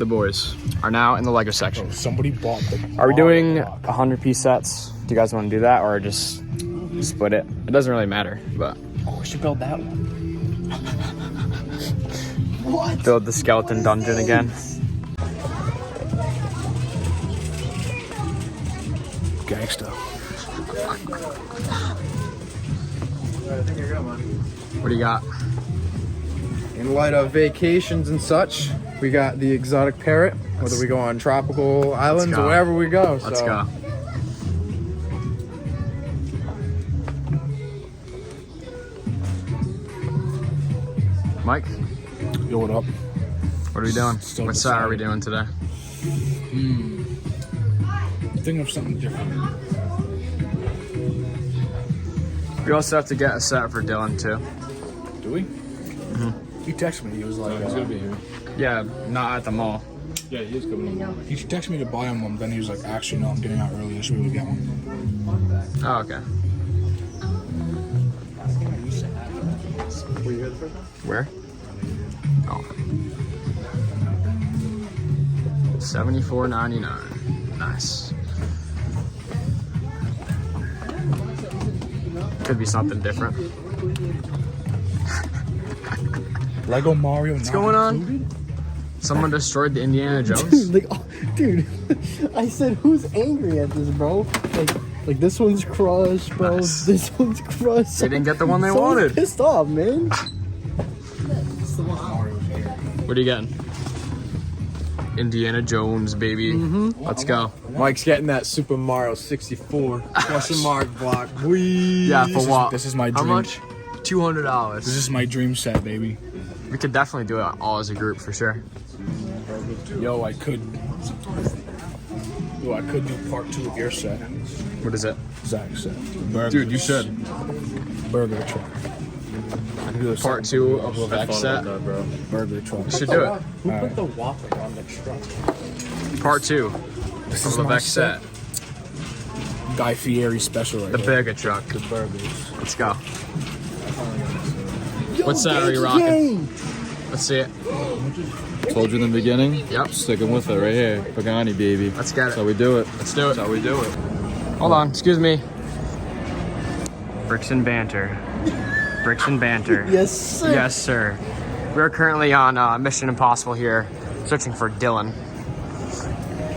the boys are now in the Lego section. Oh, somebody bought them. Are we doing 100-piece sets? Do you guys want to do that or just split it? It doesn't really matter, but. Oh, we should build that one. What? Build the skeleton dungeon again. Gangsta. What do you got? In light of vacations and such, we got the exotic parrot, whether we go on tropical islands or wherever we go. Let's go. Mike? Yo, what up? What are we doing? What set are we doing today? Think of something different. We also have to get a set for Dylan too. Do we? He texted me. He was like, he's gonna be here. Yeah, not at the mall. Yeah, he is coming. He texted me to buy him one, then he was like, actually, no, I'm getting out early. I should be able to get one. Oh, okay. Where? Oh. $74.99. Nice. Could be something different. Lego Mario. What's going on? Someone destroyed the Indiana Jones? Dude, dude, I said, who's angry at this, bro? Like this one's crushed, bro. Nice. This one's crushed. They didn't get the one they Someone's wanted. pissed off, man. What are you getting? Indiana Jones, baby. Let's go. Mike's getting that Super Mario 64 question mark block. Yeah, for what? This is my How dream. much? $200. This is my dream set, baby. We could definitely do it all as a group for sure. Yo, I could do part 2 of your set. What is it? Zach set. Dude, you should. Burger truck. I can do a Part 2 of Levesque set. burger truck. We should do it. Who put the Whopper on the truck? Part 2 This of is my Levesque set. Guy Fieri special right The here. burger truck. The burgers. Let's go. What set are you rocking? Let's see it. Told you in the beginning. Yep. Sticking with it right here. Pagani, baby. Let's get That's how it. we do it. Let's do it. That's how we do it. Hold on, excuse me. Bricks and Banter. Bricks and Banter. Yes, sir. Yes, sir. We're currently on Mission Impossible here, searching for Dylan.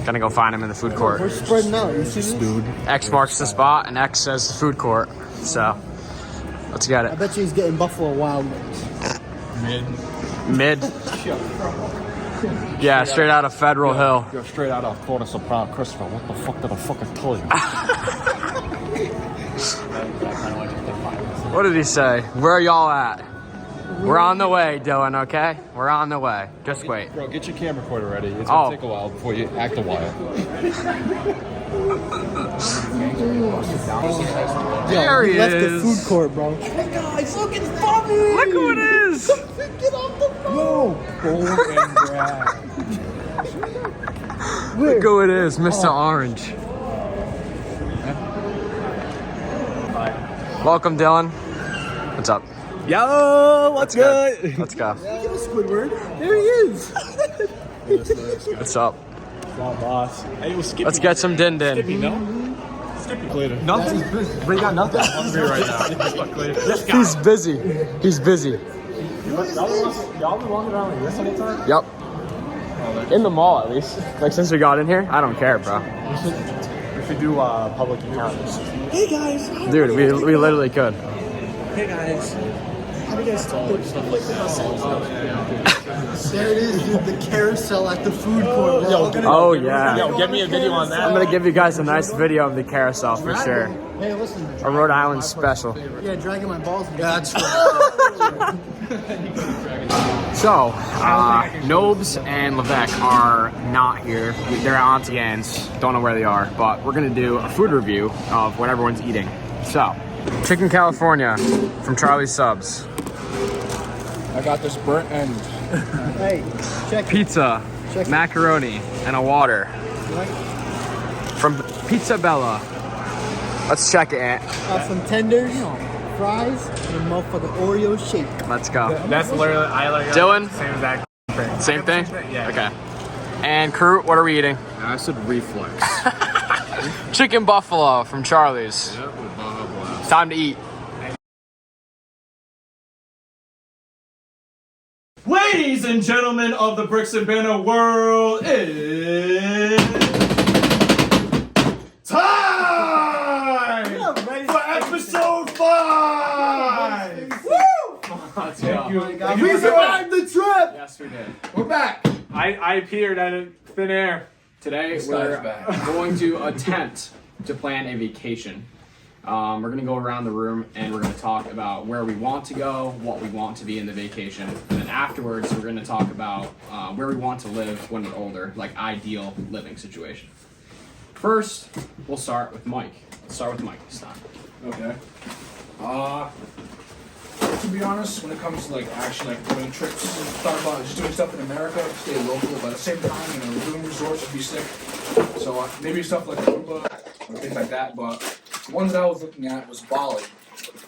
Gonna go find him in the food court. We're spreading out. You see this? Dude. X marks the spot, and X says the food court. So, let's get I it. bet you he's getting Buffalo Wild Wings. Mid. Yeah, straight out of Federal Hill. You're straight out of Florida Soprano, Christopher. What the fuck did I fucking tell you? What did he say? Where are y'all at? We're on the way, Dylan, okay? We're on the way. Just wait. Bro, get your camcorder ready. It's Oh. gonna take a while before you act a while. There he left is. the food court, bro. Hey guys, look, it's Bobby! Look who it is! Get off the phone! Look who it is, Mr. Orange. Welcome, Dylan. What's up? Yo, what's good? Let's go. Squidward, there he is. What's up? Boss. Hey, we'll skip Let's get some din din. nothing. We got nothing. I'm hungry right now. He's busy. He's busy. Y'all been walking around like this all the time? Yep. In the mall, at least. Like, since we got in here, I don't care, bro. We should do public encounters. Hey guys. Dude, we literally could. Hey guys. How do you guys talk? There it is, dude. The carousel at the food court. Oh, yeah. Yo, get me a video on that. I'm gonna give you guys a nice video of the carousel for sure. Hey, listen. A Rhode Island special. Yeah, dragging my balls. That's So, Nobes and Levesque are not here. They're at Auntie Anne's. Don't know where they are, but we're gonna do a food review of what everyone's eating. So, Chicken California from Charlie's Subs. I got this burnt end. Hey, check it. Pizza, Check it. macaroni, and a water. From Pizza Bella. Let's check it, Aunt. Some tenders, fries, and a motherfucking Oreo shake. Let's go. That's literally, I like Dylan? same exact thing. Same thing? Yeah. Okay. And Kurt, what are we eating? Acid reflux. Chicken buffalo from Charlie's. Yep, with Baja Blast. It's time to eat. Ladies and gentlemen of the Bricks and Banter world, it's time for episode 5! Woo! Let's go. We survived the trip. Yes, we did. We're back. I appeared out of thin air. Today we're going to attempt to plan a vacation. We're going to go around the room and we're going to talk about where we want to go, what we want to be in the vacation, and then afterwards we're going to talk about where we want to live when we're older, like ideal living situation. First, we'll start with Mike. Let's start with Mike this time. Okay. To be honest, when it comes to like actually like doing trips, thought about just doing stuff in America, stay local, but at the same time, doing resorts would be sick. So maybe stuff like Aruba or things like that. But the one that I was looking at was Bali,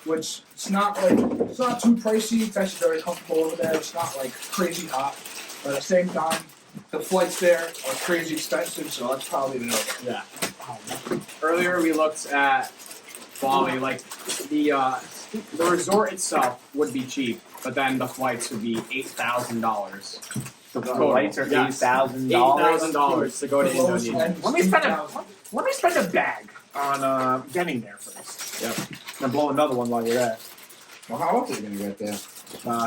which it's not too pricey. It's actually very comfortable over there. It's not like crazy hot, but at the same time, the flights there are crazy expensive. So that's probably the no. Yeah. Earlier we looked at Bali, like the resort itself would be cheap, but then the flights would be $8,000. The flights are Yes. $8,000. $8,000 to go to Indonesia. Let me spend a bag on getting there first. Yep. And blow another one while you're there. Well, how else are you gonna get there?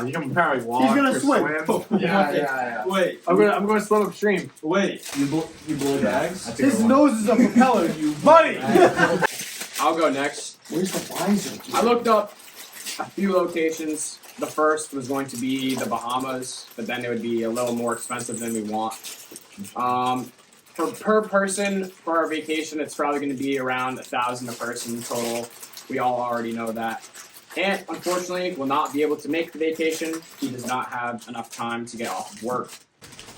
You can probably walk. He's gonna or swim. Yeah. Wait, I'm going to swim upstream. wait. You blow bags? His nose is a propeller, you Buddy! I'll go next. Where's the visor? I looked up a few locations. The first was going to be the Bahamas, but then it would be a little more expensive than we want. For per person for our vacation, it's probably going to be around $1,000 a person total. We all already know that. And unfortunately, will not be able to make the vacation. He does not have enough time to get off of work.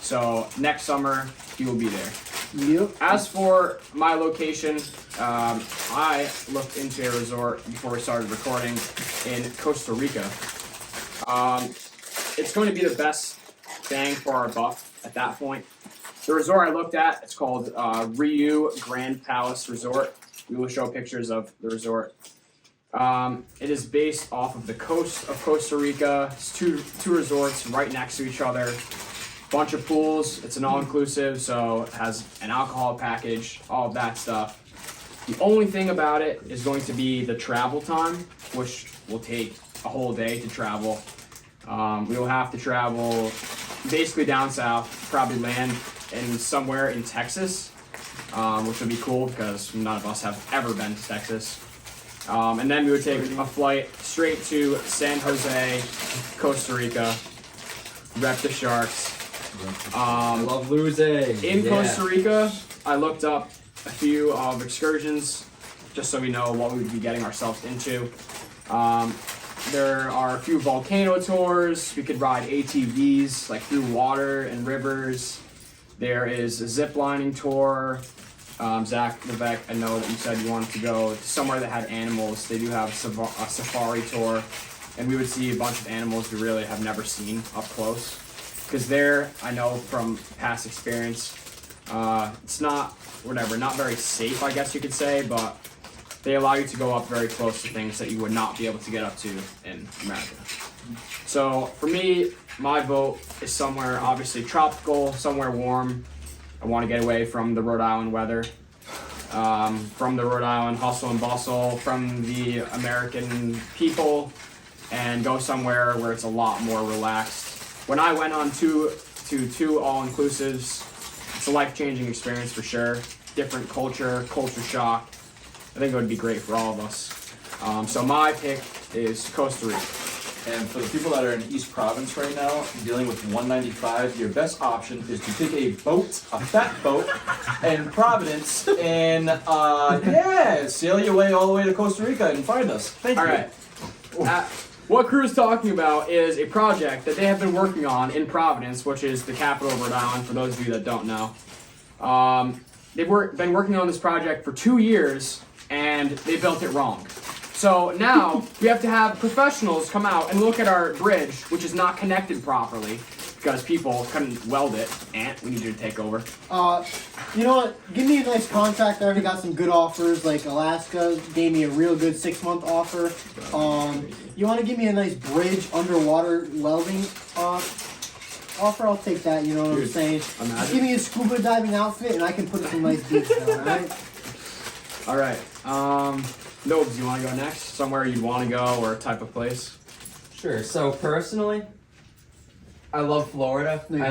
So next summer, he will be there. Yep. As for my location, I looked into a resort before we started recording in Costa Rica. It's going to be the best bang for our buck at that point. The resort I looked at, it's called Riu Grand Palace Resort. We will show pictures of the resort. It is based off of the coast of Costa Rica. It's two resorts right next to each other. Bunch of pools. It's an all-inclusive, so it has an alcohol package, all of that stuff. The only thing about it is going to be the travel time, which will take a whole day to travel. We will have to travel basically down south, probably land in somewhere in Texas, which will be cool because none of us have ever been to Texas. And then we would take a flight straight to San Jose, Costa Rica, rep the Sharks. Love losing. In Costa Rica, I looked up a few of excursions just so we know what we would be getting ourselves into. There are a few volcano tours. We could ride ATVs like through water and rivers. There is a zip lining tour. Zach, Vivek, I know that you said you wanted to go somewhere that had animals. They do have a safari tour, and we would see a bunch of animals we really have never seen up close. Because there, I know from past experience, it's not very safe, I guess you could say, but they allow you to go up very close to things that you would not be able to get up to in America. So for me, my vote is somewhere obviously tropical, somewhere warm. I want to get away from the Rhode Island weather, from the Rhode Island hustle and bustle, from the American people, and go somewhere where it's a lot more relaxed. When I went on two all-inclusives, it's a life-changing experience for sure. Different culture shock. I think it would be great for all of us. So my pick is Costa Rica. And for the people that are in East Province right now, dealing with 195, your best option is to take a fat boat, in Providence, and sail your way all the way to Costa Rica and find us. Thank you. All right. What Crew is talking about is a project that they have been working on in Providence, which is the capital of Rhode Island, for those of you that don't know. They've been working on this project for 2 years, and they built it wrong. So now we have to have professionals come out and look at our bridge, which is not connected properly, because people couldn't weld it. Ant, we need you to take over. You know what? Give me a nice contract. I already got some good offers. Like Alaska gave me a real good 6-month offer. You want to give me a nice bridge underwater welding offer? I'll take that. You know what I'm saying? Just give me a scuba diving outfit, and I can put some nice beats on. All right. All right. Nobes, you want to go next? Somewhere you'd want to go, or a type of place? Sure. So personally, I love Florida. Yeah.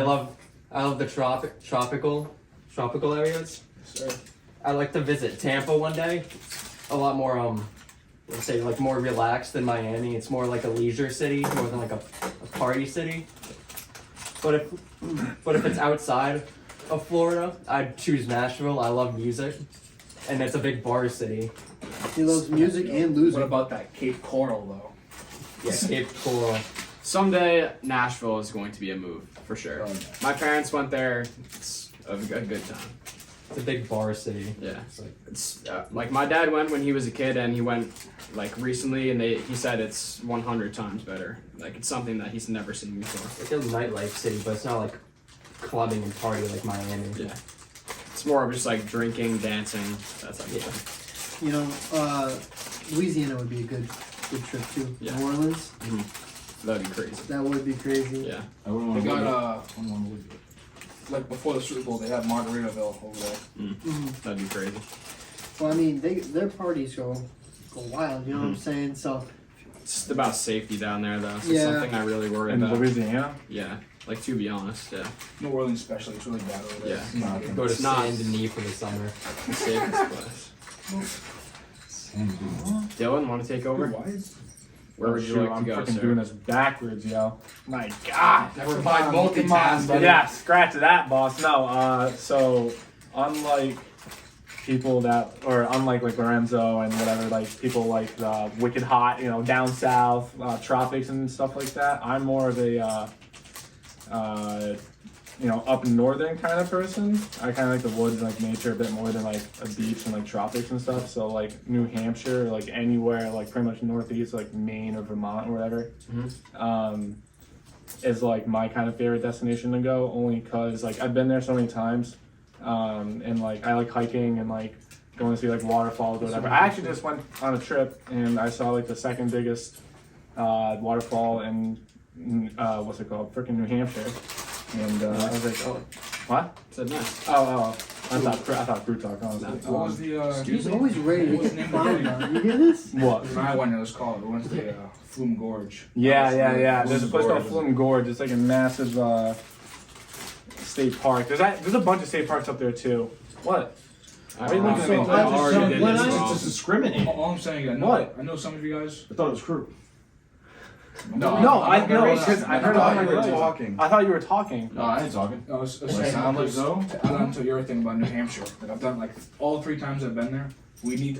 I love the tropical areas. Sure. I like to visit Tampa one day. A lot more let's say like more relaxed than Miami. It's more like a leisure city more than like a party city. But if it's outside of Florida, I'd choose Nashville. I love music, and it's a big bar city. He loves music and What losing. about that Cape Coral though? Yeah, Cape Coral. Someday, Nashville is going to be a move, for sure. Oh, yeah. My parents went there. It's a good time. It's a big bar city. Yeah. It's like, It's like my dad went when he was a kid, and he went like recently, and he said it's 100 times better. Like it's something that he's never seen before. it's a nightlife city, but it's not like clubbing and party like Miami. Yeah. It's more of just like drinking, dancing, that type of thing. You know, Louisiana would be a good trip too. Yeah. New Orleans, That'd be crazy. that would be crazy. Yeah. I wouldn't They want to got like before the Super Bowl, they have Margaritaville over there. That'd be crazy. Well, I mean, their parties go wild. You know what I'm saying? So It's about safety down there, though. So Yeah. something I really worry In about. Louisiana? Yeah. Like to be honest, yeah. New Orleans especially, it's really bad over there. Yeah. Go to It's not- Saint Denis for the summer. The safest place. Dylan, want to take over? Why is Where would you like to I'm go, freaking sir? doing this backwards, yo. My God. never mind multitask? Yeah, scratch that, boss. No, so unlike people that, or unlike like Lorenzo and whatever, like people like the wicked hot, down south, tropics and stuff like that. I'm more of a, up northern kind of person. I kind of like the woods and like nature a bit more than like a beach and like tropics and stuff. So like New Hampshire, like anywhere, like pretty much northeast, like Maine or Vermont or whatever, is like my kind of favorite destination to go. Only because like I've been there so many times, and like I like hiking and like going to see like waterfalls or whatever. I actually just went on a trip and I saw like the second biggest waterfall in what's it called? Freaking New Hampshire. And I was like, oh, what? Said nice. Oh, I thought fruit talk. Honestly. What was the he's always ready to What was get the name clowned of on. You hear this? What? when I went, it was called. We went to the Flume Gorge. Yeah. There's a place called Gorge. Flume Gorge. It's like a massive state park. There's a bunch of state parks up there too. What? I you looking at me? I already did when this I- wrong. Just discriminate. All I'm saying is, What? I know some of you guys. I thought it was fruit. No, I I'm know not because racist. I heard thought it on you were radio. talking. I thought you were talking. No, I ain't talking. I was Does it saying sound like because so? to add on to your thing about New Hampshire. Like I've done like all 3 times I've been there.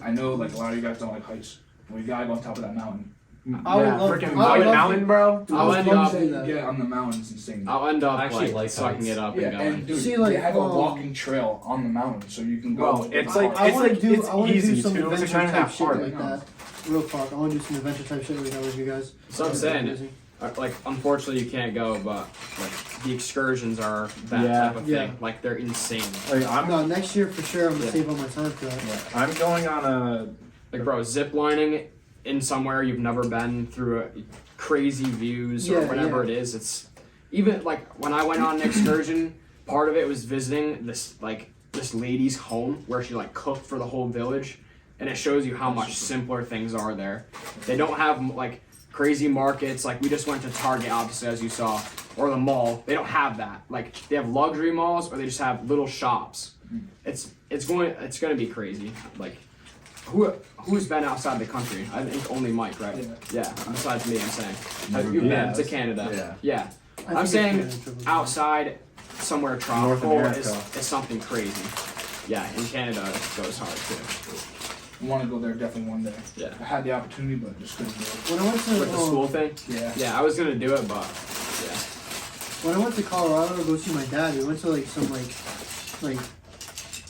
I know like a lot of you guys don't like heights. We gotta go on top of that mountain. I would love- freaking I would love mountain, to- bro. I'll end up, Yeah, on the mountains, insane. I'll end up I actually like sucking heights. it up Yeah, and going. and dude, See, like, they have a walking trail on the mountain, so you can go. Bro, it's like I it's wanna like do. it's I want to easy do some too. It's adventure like 9.5 type shit hard. like that. Real talk. I want to do some adventure type shit like that with you guys. So I'm saying, like, unfortunately you can't go, but like the excursions are that Yeah. type of Yeah. thing. Like they're insane. Like I'm No, next year for sure. I'm gonna Yeah. save all my time for that. I'm going on a Like, bro, zip lining in somewhere you've never been through crazy views or Yeah, whatever yeah. it is. It's even like when I went on an excursion, part of it was visiting this lady's home where she like cooked for the whole village, and it shows you how much simpler things are there. They don't have like crazy markets. Like we just went to Target, obviously, as you saw, or the mall. They don't have that. Like they have luxury malls, or they just have little shops. It's gonna be crazy. Like who's been outside the country? I think only Mike, right? Yeah. Besides me, I'm saying. Have you been to Canada? Yeah. I I'm think saying it's Canada trip would be outside somewhere tropical America. is something crazy. Yeah, in Canada it goes hard too. I want to go there definitely one day. Yeah. I had the opportunity, but just couldn't do it. When I went to With the school thing? Yeah. Yeah, I was gonna do it, but yeah. when I went to Colorado to go see my dad, we went to like some like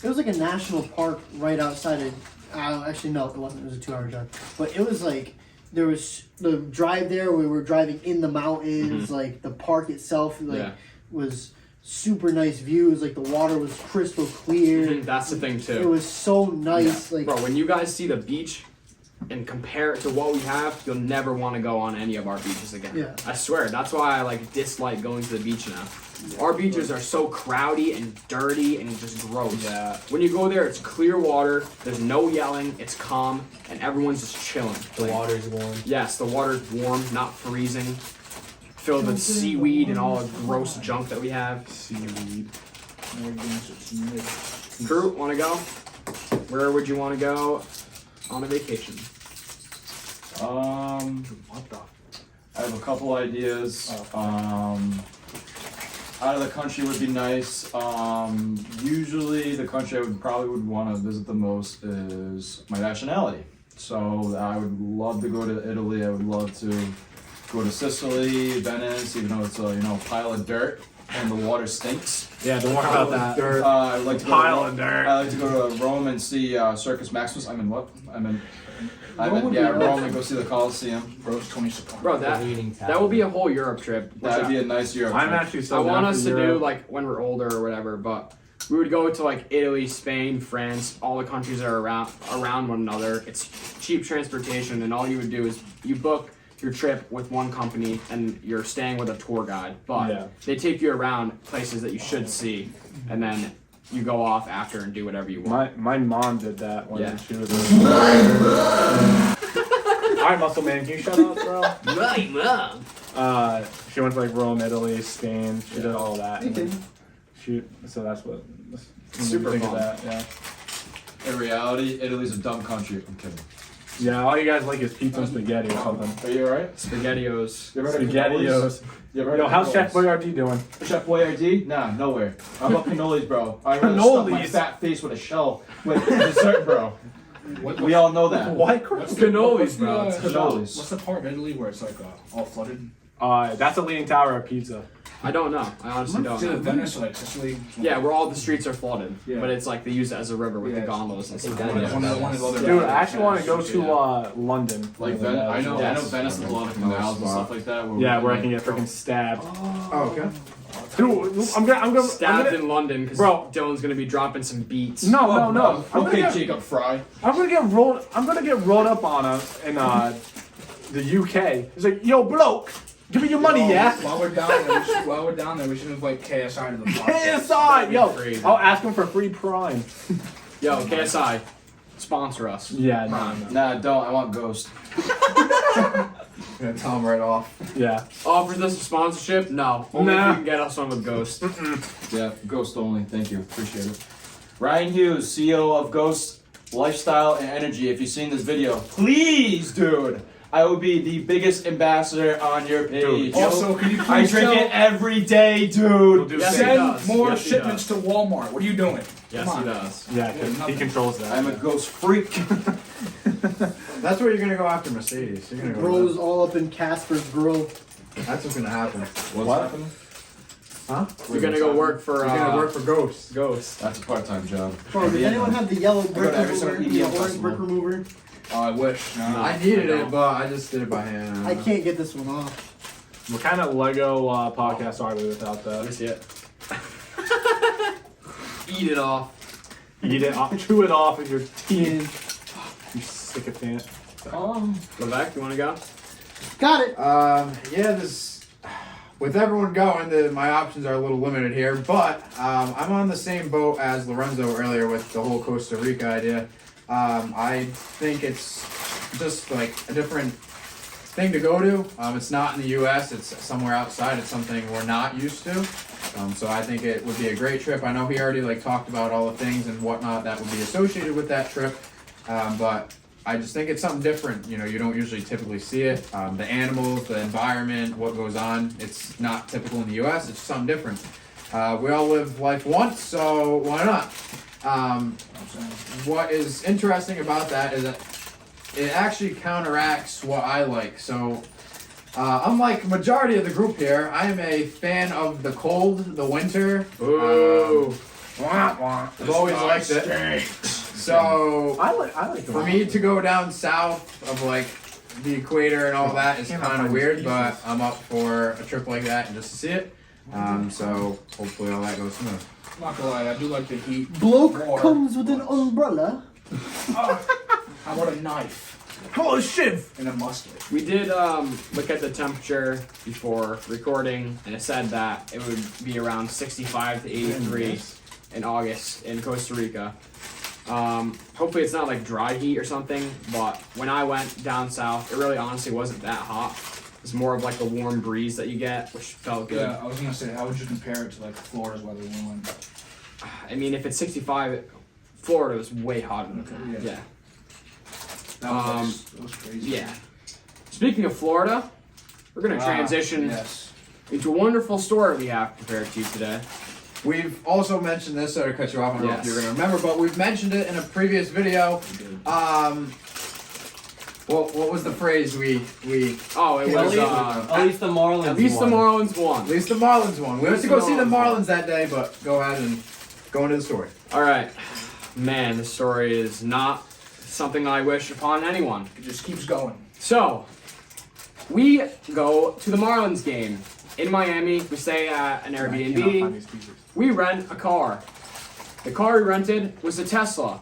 it was like a national park right outside of. Actually, no, it wasn't. It was a 2-hour drive, but it was like there was the drive there. We were driving in the mountains, like the park itself. Like Yeah. was super nice views. Like the water was crystal clear. That's the thing It too. was so nice. Like Bro, when you guys see the beach and compare it to what we have, you'll never want to go on any of our beaches again. Yeah. I swear. That's why I like dislike going to the beach now. Our beaches are so crowdy and dirty and just gross. Yeah. When you go there, it's clear water. There's no yelling. It's calm, and everyone's just chilling. The water's warm. Yes, the water's warm, not freezing. Filled with seaweed and all the gross junk that we have. Seaweed. Crew, want to go? Where would you want to go on a vacation? What the? I have a couple ideas. Out of the country would be nice. Usually the country I would want to visit the most is my nationality. So I would love to go to Italy. I would love to go to Sicily, Venice, even though it's a pile of dirt and the water stinks. Yeah, don't worry about that. I'd like to go Pile to, of dirt. I'd like to go to Rome and see Circus Maximus. Rome and go see the Coliseum. Bros 20 support. Bro, The Leaning Tower. that will be a whole Europe trip. which That'd I- be a nice Europe I'm trip. actually I so want down us for to do Europe. like when we're older or whatever, but we would go to like Italy, Spain, France, all the countries that are around one another. It's cheap transportation, and all you would do is you book your trip with one company and you're staying with a tour guide. But Yeah. they take you around places that you should see, and then you go off after and do whatever you want. My mom did that when Yeah. she was Alright, Muscle Man, can you shut up, bro? Right, mom. She went to like Rome, Italy, Spain. She did all that. You can. So that's what. Super think fun. of that, yeah. In reality, Italy's a dumb country. I'm kidding. Yeah, all you guys like is pizza and spaghetti or something. Are you alright? SpaghettiOs. You ever heard of SpaghettiOs. You ever heard Yo, of how's cannolis? Chef Boyardee doing? Chef Boyardee? Nah, nowhere. How about cannolis, bro? I'd rather stuff my Cannolis? fat face with a shell with dessert, bro. We all know that. What? Cannolis, bro. What's Cannolis. the part of Italy where it's like all flooded? That's a Leaning Tower of pizza. I don't know. I honestly don't Is it know. Venice or like Sicily? Yeah, where all the streets are flooded, Yeah. but it's like they use it as a river with the Yeah. gondolas and stuff. Yeah. One of the other Dude, I actually want to go to London. Like Venice, I know Yes. Venice has a lot of canals and stuff like that. Yeah, where I can get freaking stabbed. Oh, okay. Dude, I'm gonna. Stabbed in London because Bro. Dylan's gonna be dropping some beats. No. I'm gonna Okay, get, Jacob Fry. I'm gonna get rolled up on in the UK. It's like, yo, bloke, give me your money, yeah. While we're down there, we should invite KSI to the podcast. KSI, yo, Crazy. I'll ask him for free Prime. Yo, KSI, sponsor us. Yeah, no. Nah, don't. I want Ghost. Gonna tell him right off. Yeah. Offers us a sponsorship? No. Only Nah. if you can get us on with Ghost. Yeah, Ghost only. Thank you. Appreciate it. Ryan Hughes, CEO of Ghost Lifestyle and Energy. If you've seen this video, please, dude, I will be the biggest ambassador on your page. Also, can you I please drink tell, it every day, dude. Yes, he send does. more Yes, he shipments to Walmart? What are you doing? Yes, Come he on. does. Yeah, he controls that. I'm a Ghost freak. That's where you're gonna go after Mercedes. You're gonna go. Bros all up in Casper's Grill. That's what's gonna happen. What's happening? Huh? You're gonna go work for You're gonna work for Ghost. Ghost. That's a part-time job. Bro, does anyone have the yellow brick every single remover? The EDM orange festival. brick remover? Oh, I wish. No. I needed it, but I just did it by hand. I can't get this one off. What kind of Lego podcast are we without Let me that? see it. Eat it off. Eat it off, chew it off with your teeth. You sycophant. Levesque, you wanna go? Got it. Yeah, this with everyone going, my options are a little limited here, but I'm on the same boat as Lorenzo earlier with the whole Costa Rica idea. I think it's just like a different thing to go to. It's not in the U.S. It's somewhere outside. It's something we're not used to. So I think it would be a great trip. I know he already talked about all the things and whatnot that would be associated with that trip, but I just think it's something different. You know, you don't usually typically see it. The animals, the environment, what goes on. It's not typical in the U.S. It's something different. We all live life once, so why not? What is interesting about that is that it actually counteracts what I like. So, unlike majority of the group here, I am a fan of the cold, the winter. Ooh. I've always liked it. So, I like for me to go down south of the equator and all that is kind of weird, but I'm up for a trip like that and just to see it. So hopefully all that goes smooth. I'm not gonna lie, I do like the heat. Bloke more, comes with an but- umbrella. How about a knife? Oh, shiv! And a musket. We did look at the temperature before recording, and it said that it would be around 65 to 83 in August in Costa Rica. Hopefully it's not like dry heat or something, but when I went down south, it really honestly wasn't that hot. It's more of like a warm breeze that you get, which felt good. Yeah, I was gonna say, how would you compare it to like Florida's weather when we went? I mean, if it's 65, Florida was way hotter than that. Yeah. Yeah. That was crazy. Yeah. Speaking of Florida, we're gonna transition Yes. into a wonderful story we have prepared to you today. We've also mentioned this, so to cut you off, I don't know if Yes. you're going to remember, but we've mentioned it in a previous video. What was the phrase we Oh, it At was least, at least the Marlins. at least the won. Marlins won. At least the Marlins won. We went to go see the Marlins Marlins that day, but go ahead and go into the story. All right, man, this story is not something I wish upon anyone. It just keeps going. So, we go to the Marlins game in Miami. We stay at an Airbnb. We rent a car. The car we rented was a Tesla.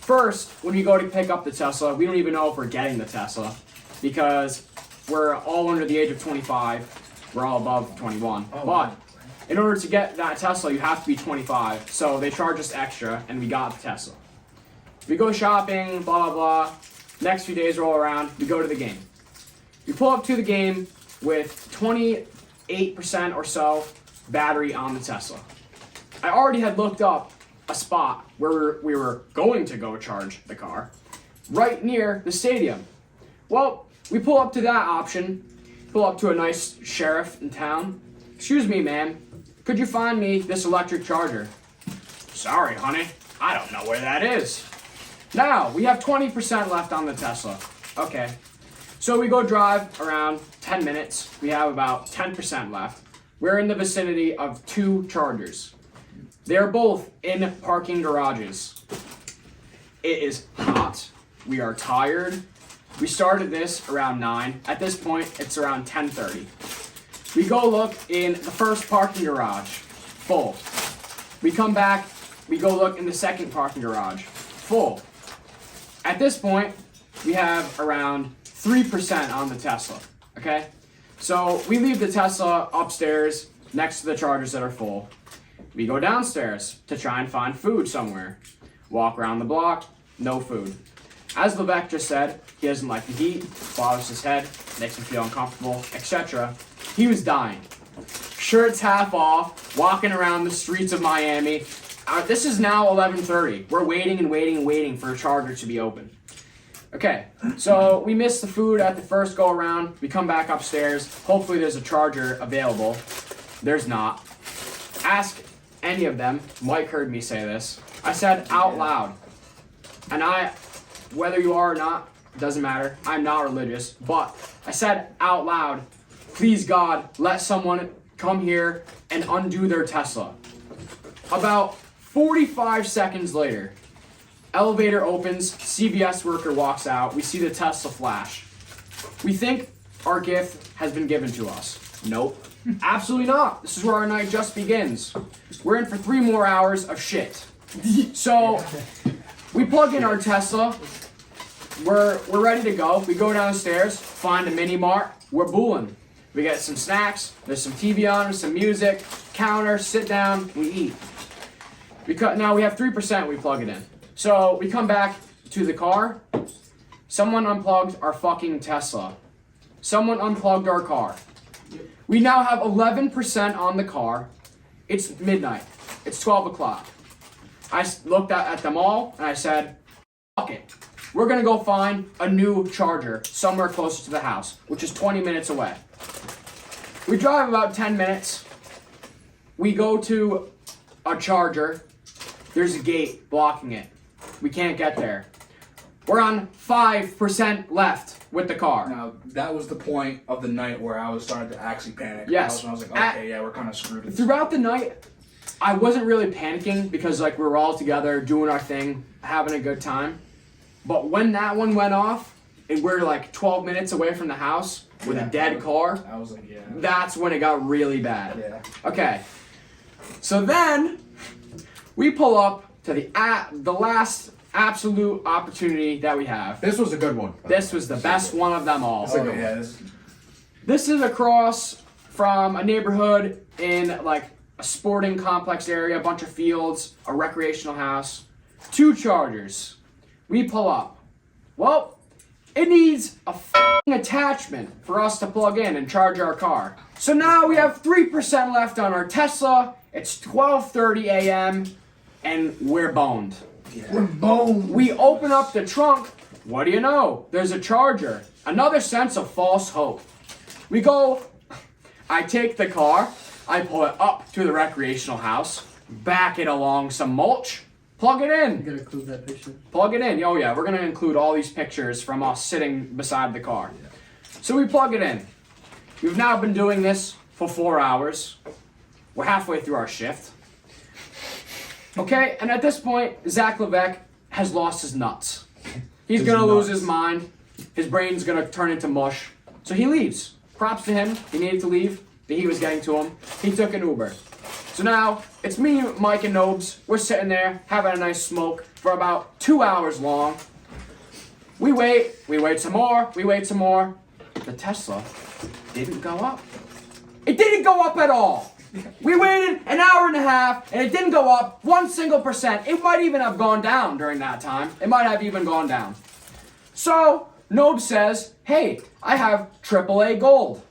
First, when we go to pick up the Tesla, we don't even know if we're getting the Tesla because we're all under the age of 25. We're all above 21. But in order to get that Tesla, you have to be 25. So they charge us extra, and we got the Tesla. We go shopping, blah, blah, blah. Next few days roll around, we go to the game. We pull up to the game with 28% or so battery on the Tesla. I already had looked up a spot where we were going to go charge the car, right near the stadium. Well, we pull up to that option, pull up to a nice sheriff in town. Excuse me, ma'am, could you find me this electric charger? Sorry, honey, I don't know where that is. Now, we have 20% left on the Tesla. Okay. So we go drive around 10 minutes. We have about 10% left. We're in the vicinity of 2 chargers. They're both in parking garages. It is hot. We are tired. We started this around 9. At this point, it's around 10:30. We go look in the first parking garage, full. We come back, we go look in the second parking garage, full. At this point, we have around 3% on the Tesla, okay? So we leave the Tesla upstairs next to the chargers that are full. We go downstairs to try and find food somewhere. Walk around the block, no food. As Levesque just said, he doesn't like the heat, bothers his head, makes him feel uncomfortable, etc. He was dying. Shirts half off, walking around the streets of Miami. This is now 11:30. We're waiting and waiting and waiting for a charger to be open. Okay, so we missed the food at the first go around. We come back upstairs. Hopefully there's a charger available. There's not. Ask any of them. Mike heard me say this. I said out loud. And whether you are or not, doesn't matter. I'm not religious. But I said out loud, please God, let someone come here and undo their Tesla. About 45 seconds later, elevator opens, CVS worker walks out, we see the Tesla flash. We think our gift has been given to us. Nope. Absolutely not. This is where our night just begins. We're in for 3 more hours of shit. So, we plug in our Tesla, we're ready to go. We go downstairs, find a mini mart, we're booling. We get some snacks, there's some TV on, there's some music, counter, sit down, we eat. Now we have 3%, we plug it in. So we come back to the car. Someone unplugged our fucking Tesla. Someone unplugged our car. We now have 11% on the car. It's midnight. It's 12 o'clock. I looked at them all and I said, fuck it. We're gonna go find a new charger somewhere closer to the house, which is 20 minutes away. We drive about 10 minutes. We go to a charger. There's a gate blocking it. We can't get there. We're on 5% left with the car. Now, that was the point of the night where I was starting to actually panic. Yes. I was like, okay, yeah, we're kind of screwed. Throughout the night, I wasn't really panicking because like we were all together doing our thing, having a good time. But when that one went off, and we're like 12 minutes away from the house, with Yeah, a dead car, I was like, yeah. that's when it got really bad. Yeah. Okay, so then we pull up to the last absolute opportunity that we have. This was a good one. This was the best one of them all. Oh, yeah. This is across from a neighborhood in like a sporting complex area, a bunch of fields, a recreational house, 2 chargers. We pull up. Well, it needs a f***ing attachment for us to plug in and charge our car. So now we have 3% left on our Tesla. It's 12:30 a.m. and we're boned. We're boned. We open up the trunk. What do you know? There's a charger. Another sense of false hope. We go, I take the car, I pull it up to the recreational house, back it along some mulch, plug it in. You gotta include that picture. Plug it in. Oh yeah, we're gonna include all these pictures from us sitting beside the car. So we plug it in. We've now been doing this for 4 hours. We're halfway through our shift. Okay, and at this point, Zach Levesque has lost his nuts. He's gonna lose his mind. His brain's gonna turn into mush. So he leaves. Props to him. He needed to leave. The heat was getting to him. He took an Uber. So now, it's me, Mike, and Nobes. We're sitting there, having a nice smoke for about 2 hours long. We wait some more, we wait some more. The Tesla didn't go up. It didn't go up at all. We waited an hour and a half, and it didn't go up 1%. It might even have gone down during that time. It might have even gone down. So, Nobes says, hey, I have AAA gold.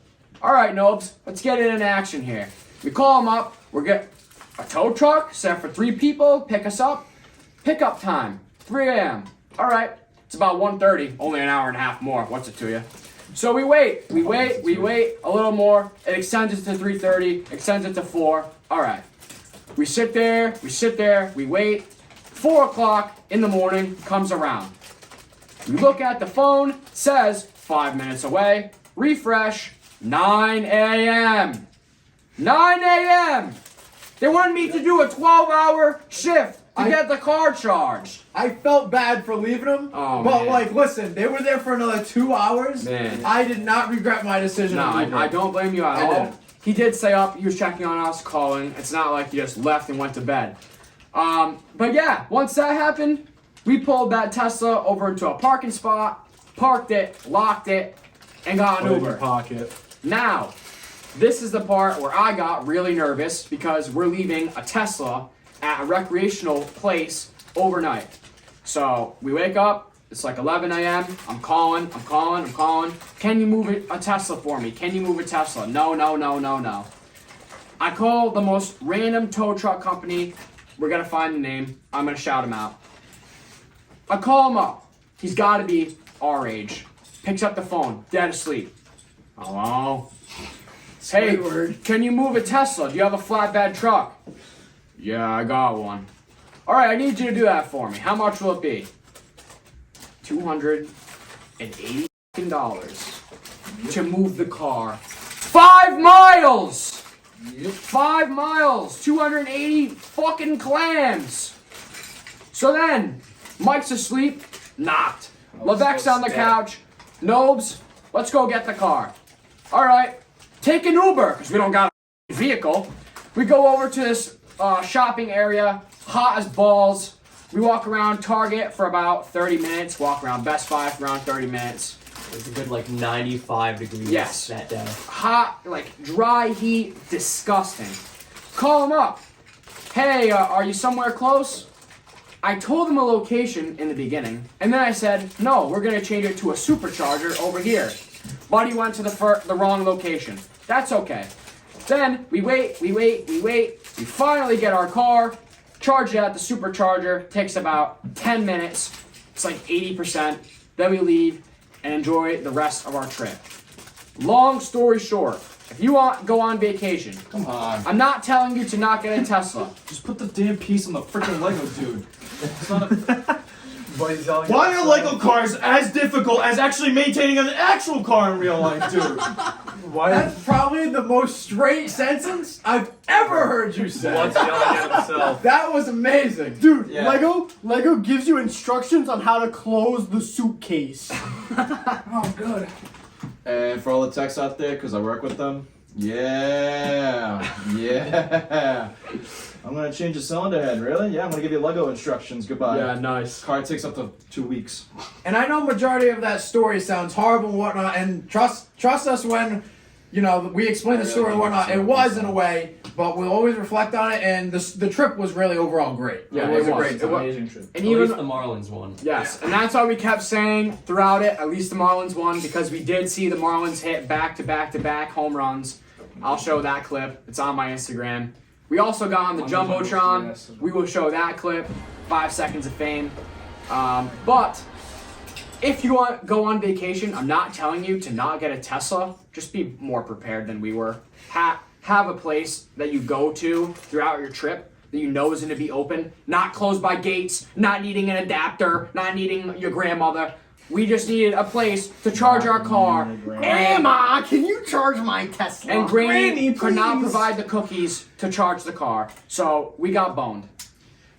All right, Nobes, let's get it in action here. We call him up. We're get a tow truck set for 3 people. Pick us up. Pickup time, 3 a.m. All right, it's about 1:30. Only an hour and a half more. What's it to you? So we wait a little more. It extends it to 3:30. Extends it to 4. All right. We sit there. We wait. 4 o'clock in the morning comes around. We look at the phone. Says 5 minutes away. Refresh. 9 a.m. 9 a.m. They wanted me to do a 12-hour shift to get the car charged. I felt bad for leaving them, Oh, but man. like, listen, they were there for another 2 hours. Man. I did not regret my decision. No, to leave I them. don't blame you at I all. didn't. He did stay up. He was checking on us, calling. It's not like he just left and went to bed. But yeah, once that happened, we pulled that Tesla over into a parking spot, parked it, locked it, and got an Put it in Uber. your pocket. Now, this is the part where I got really nervous because we're leaving a Tesla at a recreational place overnight. So we wake up, it's like 11 a.m. I'm calling. Can you move a Tesla for me? Can you move a Tesla? No. I call the most random tow truck company. We're gonna find the name. I'm gonna shout him out. I call him up. He's gotta be our age. Picks up the phone, dead asleep. Hello? Hey, can you move a Tesla? Do you have a flatbed truck? Yeah, I got one. All right, I need you to do that for me. How much will it be? $280 to move the car. 5 miles! 5 miles! 280 fucking clams! So then, Mike's asleep, knocked. Levesque's on the couch. Nobes, let's go get the car. All right, take an Uber, because we don't got a vehicle. We go over to this shopping area, hot as balls. We walk around Target for about 30 minutes, walk around Best Buy for around 30 minutes. It was a good like 95 degrees Yes. that day. Hot, like dry heat, disgusting. Call him up. Hey, are you somewhere close? I told him a location in the beginning, and then I said, no, we're gonna change it to a supercharger over here. But he went to the wrong location. That's okay. Then we wait. We finally get our car, charge it at the supercharger. Takes about 10 minutes. It's like 80%. Then we leave and enjoy the rest of our trip. Long story short, if you want to go on vacation, Come on. I'm not telling you to not get a Tesla. Just put the damn piece on the freaking Lego, dude. It's not a... Why are Lego cars as difficult as actually maintaining an actual car in real life, dude? That's probably the most straight sentence I've ever heard you say. What's yelling at himself? That was amazing. Dude, Yeah. Lego gives you instructions on how to close the suitcase. Oh, good. And for all the techs out there, because I work with them, yeah. I'm gonna change the cylinder head. Really? Yeah, I'm gonna give you Lego instructions. Goodbye. Yeah, nice. Car takes up to 2 weeks. And I know majority of that story sounds horrible and whatnot, and trust us when, you know, we explain the story and whatnot. It was in a way, but we'll always reflect on it. And the trip was really overall great. Yeah, it was it a was. great It's an time. amazing trip. And At even least the Marlins won. yes, and that's why we kept saying throughout it. At least the Marlins won because we did see the Marlins hit back to back home runs. I'll show that clip. It's on my Instagram. We also got on the Jumbotron. Yes. We will show that clip. 5 seconds of fame. But if you want go on vacation, I'm not telling you to not get a Tesla. Just be more prepared than we were. Have a place that you go to throughout your trip that you know is going to be open, not closed by gates, not needing an adapter, not needing your grandmother. We just needed a place to charge our car. Grandma, can you charge my Tesla? And Granny could not please. provide the cookies to charge the car. So we got boned.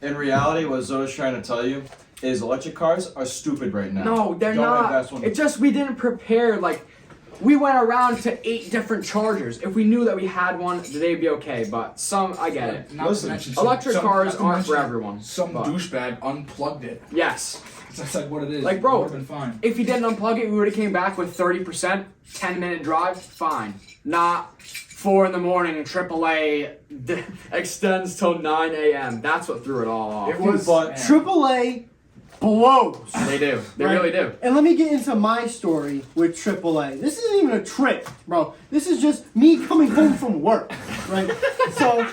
In reality, what Zoe's trying to tell you is electric cars are stupid right now. No, they're Don't not. invest when- It's just we didn't prepare. Like, we went around to 8 different chargers. If we knew that we had one, they'd be okay. But I get it. Not Listen, to mention electric cars not to aren't for mention everyone, Some but- douchebag unplugged it. Yes. That's like what it is. Like, bro, It would've been fine. if you didn't unplug it, we would have came back with 30%, 10-minute drive, fine. Not 4 in the morning, AAA extends till 9 a.m. That's what threw it all off. It was. But AAA blows. They do. They Right. really do. And let me get into my story with AAA. This isn't even a trip, bro. This is just me coming home from work, right? So,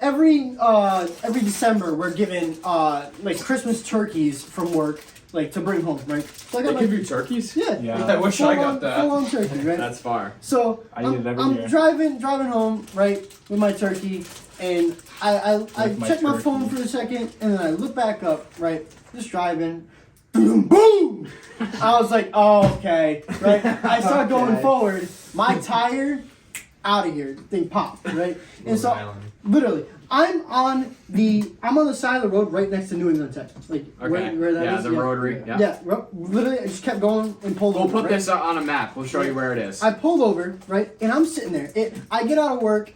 every December we're given like Christmas turkeys from work, like to bring home, right? So I They got give you turkeys? yeah, Yeah. I wish I got that. full-on turkey, right? That's far. So I eat it every I'm year. driving home, right, with my turkey, and I With my check my turkey. phone for a second, and then I look back up, right, just driving, boom, boom. I was like, oh, okay, right. I start going Okay. forward. My tire, out of here, thing popped, right, and so Island. literally. I'm on the side of the road right next to New England Tech, like Okay. where that yeah, is. the rotary. Yeah. Yeah, literally, I just kept going and pulled We'll over. put right? this on a map. We'll show you where it is. I pulled over, right, and I'm sitting there. I get out of work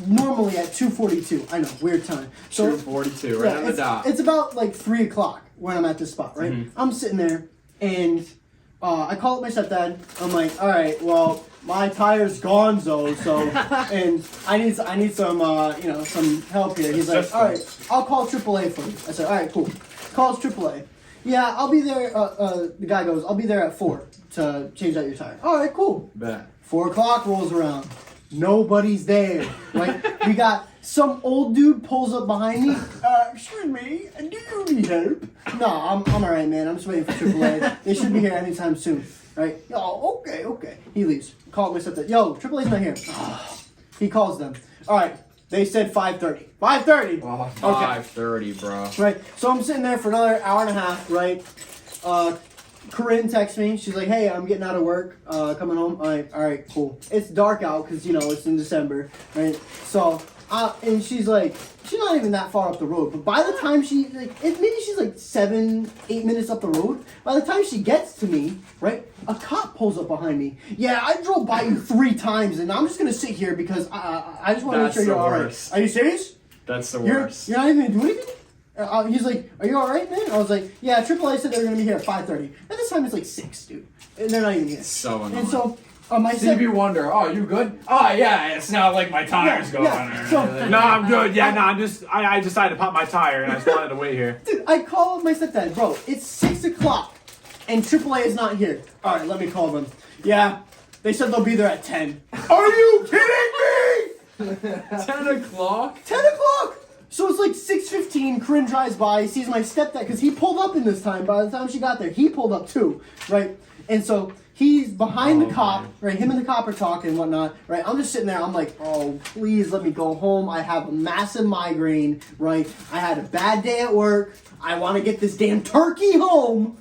normally at 2:42. I know, weird time. So 242, right on the dot. it's about like 3 o'clock when I'm at this spot, right? Mhm. I'm sitting there, and I call up my stepdad. I'm like, all right, well, my tire's gonzo, so and I need some some help here. He's like, all right, I'll call AAA for you. I said, all right, cool. Calls AAA. Yeah, I'll be there. The guy goes, I'll be there at 4 to change out your tire. All right, cool. Bet. 4 o'clock rolls around. Nobody's there. Right? We got some old dude pulls up behind me. Excuse me, do you need help? No, I'm alright, man. I'm just waiting for AAA. They should be here anytime soon. Right? Oh, okay. He leaves. Call my stepdad. Yo, AAA's not here. He calls them. Alright, they said 5:30. 5:30! Oh, 5:30, bro. Right. So I'm sitting there for another hour and a half, right? Corinne texts me. She's like, hey, I'm getting out of work, coming home. All right, cool. It's dark out because, it's in December, right? So, and she's like, she's not even that far up the road. But by the time maybe she's like 7-8 minutes up the road. By the time she gets to me, right, a cop pulls up behind me. Yeah, I drove by you 3 times, and I'm just going to sit here because I just want to make That's sure you're the all right. worst. Are you serious? That's the You're worst. not even going to do anything? He's like, are you alright, man? I was like, yeah, AAA said they were going to be here at 5:30. At this time, it's like 6, dude. And they're not even here. So annoying. And so, my Stevie Wonder. Oh, you good? Oh yeah, it's not like my tire's going. So, No, I'm good. Yeah, no, I decided to pop my tire and I just wanted to wait here. dude, I call my stepdad, bro, it's 6 o'clock and AAA is not here. Alright, let me call them. Yeah, they said they'll be there at 10. Are you kidding me? 10 o'clock? 10 o'clock! So it's like 6:15, Corinne drives by, sees my stepdad, because he pulled up in this time. By the time she got there, he pulled up too, right? And so he's behind the cop, right? Him and the cop are talking and whatnot, right? I'm just sitting there, I'm like, oh, please let me go home. I have a massive migraine, right? I had a bad day at work. I want to get this damn turkey home,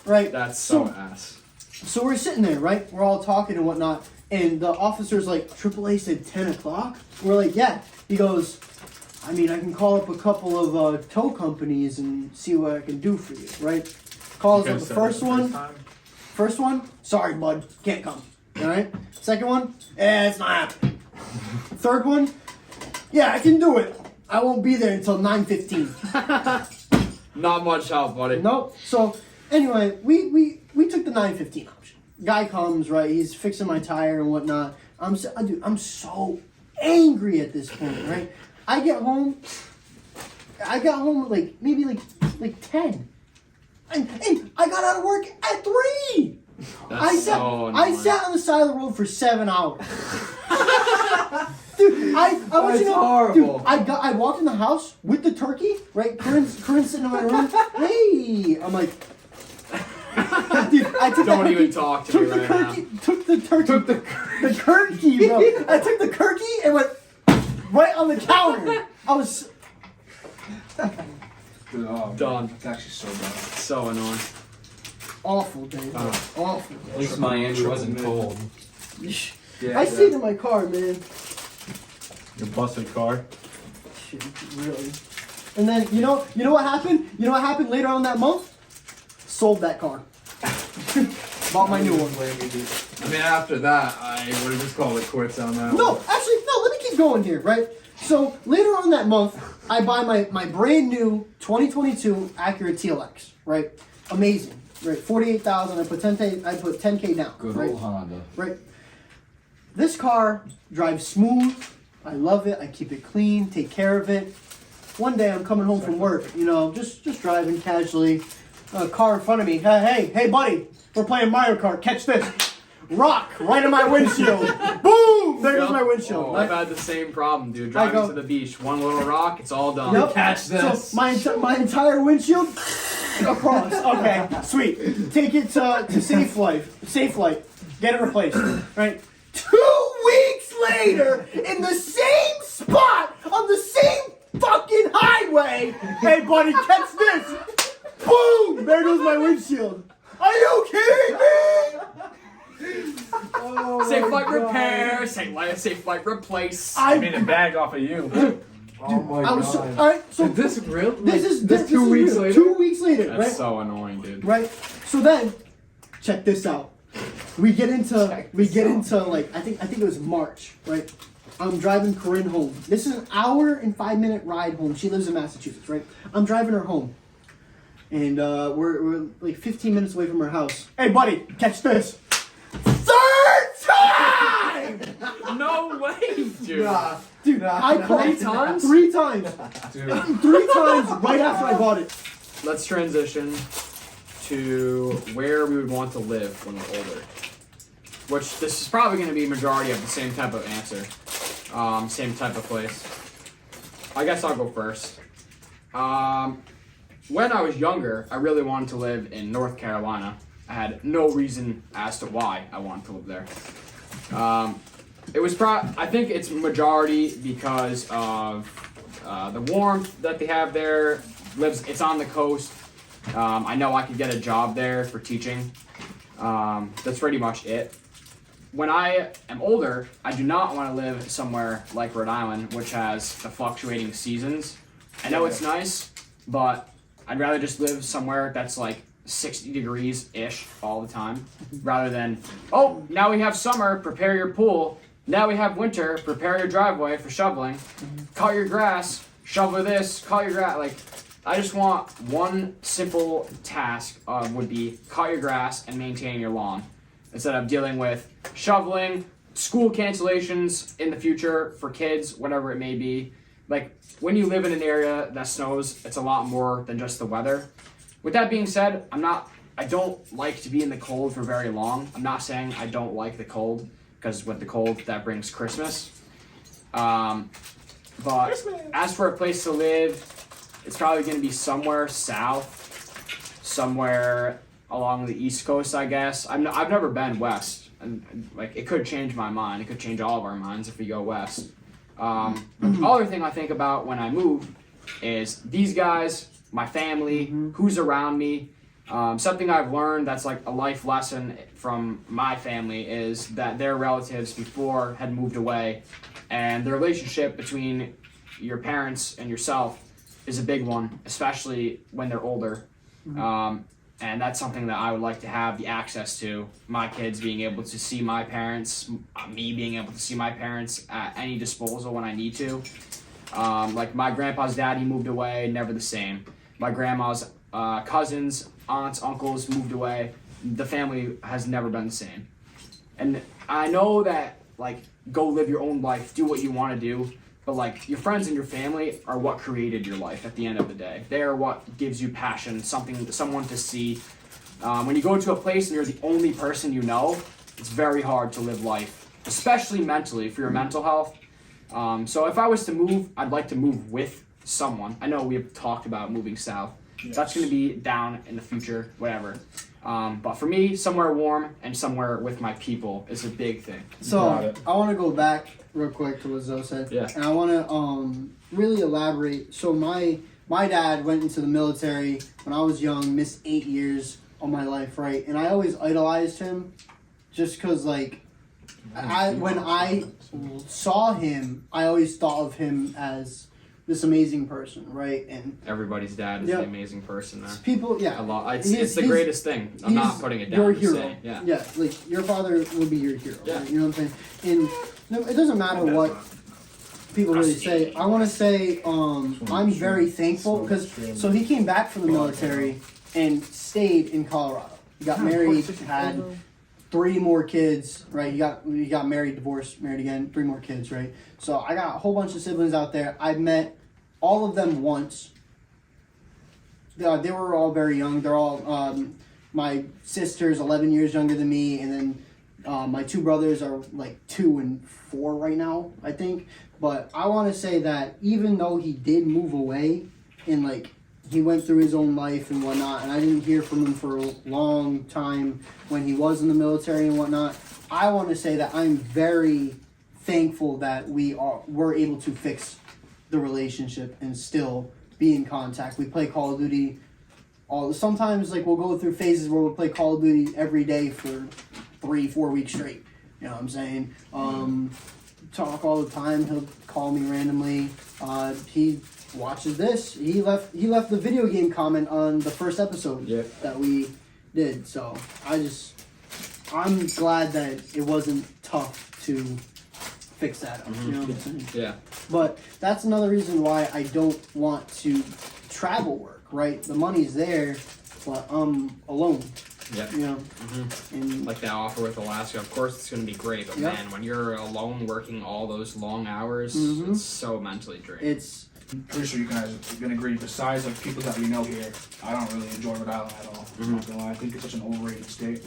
right? That's so ass. So we're sitting there, right? We're all talking and whatnot. And the officer's like, AAA said 10 o'clock? We're like, yeah. He goes, I mean, I can call up a couple of tow companies and see what I can do for you, right? Calls up the first one. First one, sorry, bud, can't come. All right. Second one, it's not happening. Third one, yeah, I can do it. I won't be there until 9:15. Not much help, buddy. Nope. So anyway, we took the 9:15 option. Guy comes, right? He's fixing my tire and whatnot. I'm so angry at this point, right? I got home like maybe like 10, and I got out of work at 3. I sat on the side of the road for 7 hours. Dude, I want you to know, horrible. dude, I walked in the house with the turkey, right? Corinne's sitting in my room. Hey, I'm like, dude, I took Don't the even turkey, talk to took me the right turkey, now. took the turkey, bro. I took the turkey and went right on the counter. I was Dude, oh, Done. It's actually so bad. So annoying. awful, Dave. Awful. At least Miami wasn't cold. Yeah, I stayed in my car, man. Your busted car. Shit, really. And then you know what happened? You know what happened later on that month? Sold that car. Bought my new one. I mean, after that, I would have just called it quits on that. No, actually, no. Let me keep going here, right? So later on that month, I buy my brand new 2022 Acura TLX, right? Amazing, right? 48,000. I put 10K down. Good right? old Honda. Right. This car drives smooth. I love it. I keep it clean, take care of it. One day I'm coming home from work, just driving casually. A car in front of me. Hey, buddy, we're playing Mario Kart. Catch this. Rock right in my windshield. Boom! There goes my windshield. Oh, I've had the same problem, dude. I Driving go- to the beach, one little rock, it's all done. Yep. Catch this. So my entire windshield across. Okay, sweet. Take it to Safe Light. Get it replaced. Right. 2 weeks later, in the same spot on the same fucking highway. Hey, buddy, catch this. Boom! There goes my windshield. Are you kidding me? Oh Safe my flight God. repair, safe flight replace. I made a bag off of you. Oh my I was god. all right. So This real? this is this 2 is weeks real. later. 2 weeks later, That's right? so annoying, dude. Right. So then, check this out. We get into like I think it was March, right? I'm driving Corinne home. This is an hour and 5-minute ride home. She lives in Massachusetts, right? I'm driving her home, and we're like 15 minutes away from her house. Hey, buddy, catch this. Third time! No way, dude. Nah, Dude, nah, I nah. called 3 times? 3 times. Dude. 3 times right after I bought it. Let's transition to where we would want to live when we're older. Which this is probably going to be majority of the same type of answer, same type of place. I guess I'll go first. When I was younger, I really wanted to live in North Carolina. I had no reason as to why I wanted to live there. It was I think it's majority because of the warmth that they have there. It's on the coast. I know I could get a job there for teaching. That's pretty much it. When I am older, I do not want to live somewhere like Rhode Island, which has the fluctuating seasons. I know it's nice, but I'd rather just live somewhere that's like 60 degrees-ish all the time, rather than, oh, now we have summer, prepare your pool. Now we have winter, prepare your driveway for shoveling. Cut your grass, shovel this, cut your grass. Like, I just want one simple task would be cut your grass and maintain your lawn, instead of dealing with shoveling, school cancellations in the future for kids, whatever it may be. Like, when you live in an area that snows, it's a lot more than just the weather. With that being said, I don't like to be in the cold for very long. I'm not saying I don't like the cold, because with the cold, that brings Christmas. But as for a place to live, it's probably going to be somewhere south, somewhere along the East Coast, I guess. I've never been west, and like it could change my mind. It could change all of our minds if we go west. The other thing I think about when I move is these guys, my family, who's around me. Something I've learned that's like a life lesson from my family is that their relatives before had moved away, and the relationship between your parents and yourself is a big one, especially when they're older. And that's something that I would like to have the access to. My kids being able to see my parents, me being able to see my parents at any disposal when I need to. Like my grandpa's dad, he moved away, never the same. My grandma's cousins, aunts, uncles moved away. The family has never been the same. And I know that, like, go live your own life, do what you want to do, but like your friends and your family are what created your life at the end of the day. They are what gives you passion, someone to see. When you go to a place and you're the only person you know, it's very hard to live life, especially mentally for your mental health. So if I was to move, I'd like to move with someone. I know we have talked about moving south. Yes. That's going to be down in the future, whatever. But for me, somewhere warm and somewhere with my people is a big thing. So I want to go back real quick to what Zoe said. Yeah. And I want to really elaborate. So my dad went into the military when I was young, missed 8 years of my life, right? And I always idolized him just because, like, when I saw him, I always thought of him as this amazing person, right? And everybody's dad is an amazing person. People, a lot. It's the greatest thing. I'm not putting it down. Your I'm hero. saying, yeah, like your father would be your hero. Yeah. Right? You know what I'm saying? And it doesn't matter what people really say. I want to say I'm very thankful because so he came back from the military and stayed in Colorado. He got married, had 3 more kids, right? He got married, divorced, married again, 3 more kids, right? So I got a whole bunch of siblings out there. I met all of them once. They were all very young. They're all my sister's 11 years younger than me, and then my 2 brothers are like 2 and 4 right now, I think. But I want to say that even though he did move away and like he went through his own life and whatnot, and I didn't hear from him for a long time when he was in the military and whatnot, I want to say that I'm very thankful that we're able to fix the relationship and still be in contact. We play Call of Duty sometimes, like, we'll go through phases where we'll play Call of Duty every day for 3-4 weeks straight. You know what I'm saying? Talk all the time. He'll call me randomly. He watches this. He left the video game comment on the first episode that we did. So I'm glad that it wasn't tough to fix that up. You know what I'm saying? Yeah. But that's another reason why I don't want to travel work, right? The money's there, but I'm alone. Yeah. You know? And like that offer with Alaska, of course it's going to be great, but man, when you're alone working all those long hours, it's so mentally draining. I'm pretty sure you guys are going to agree, besides like people that we know here, I don't really enjoy Rhode Island at all. I'm not gonna lie. I think it's such an overrated state.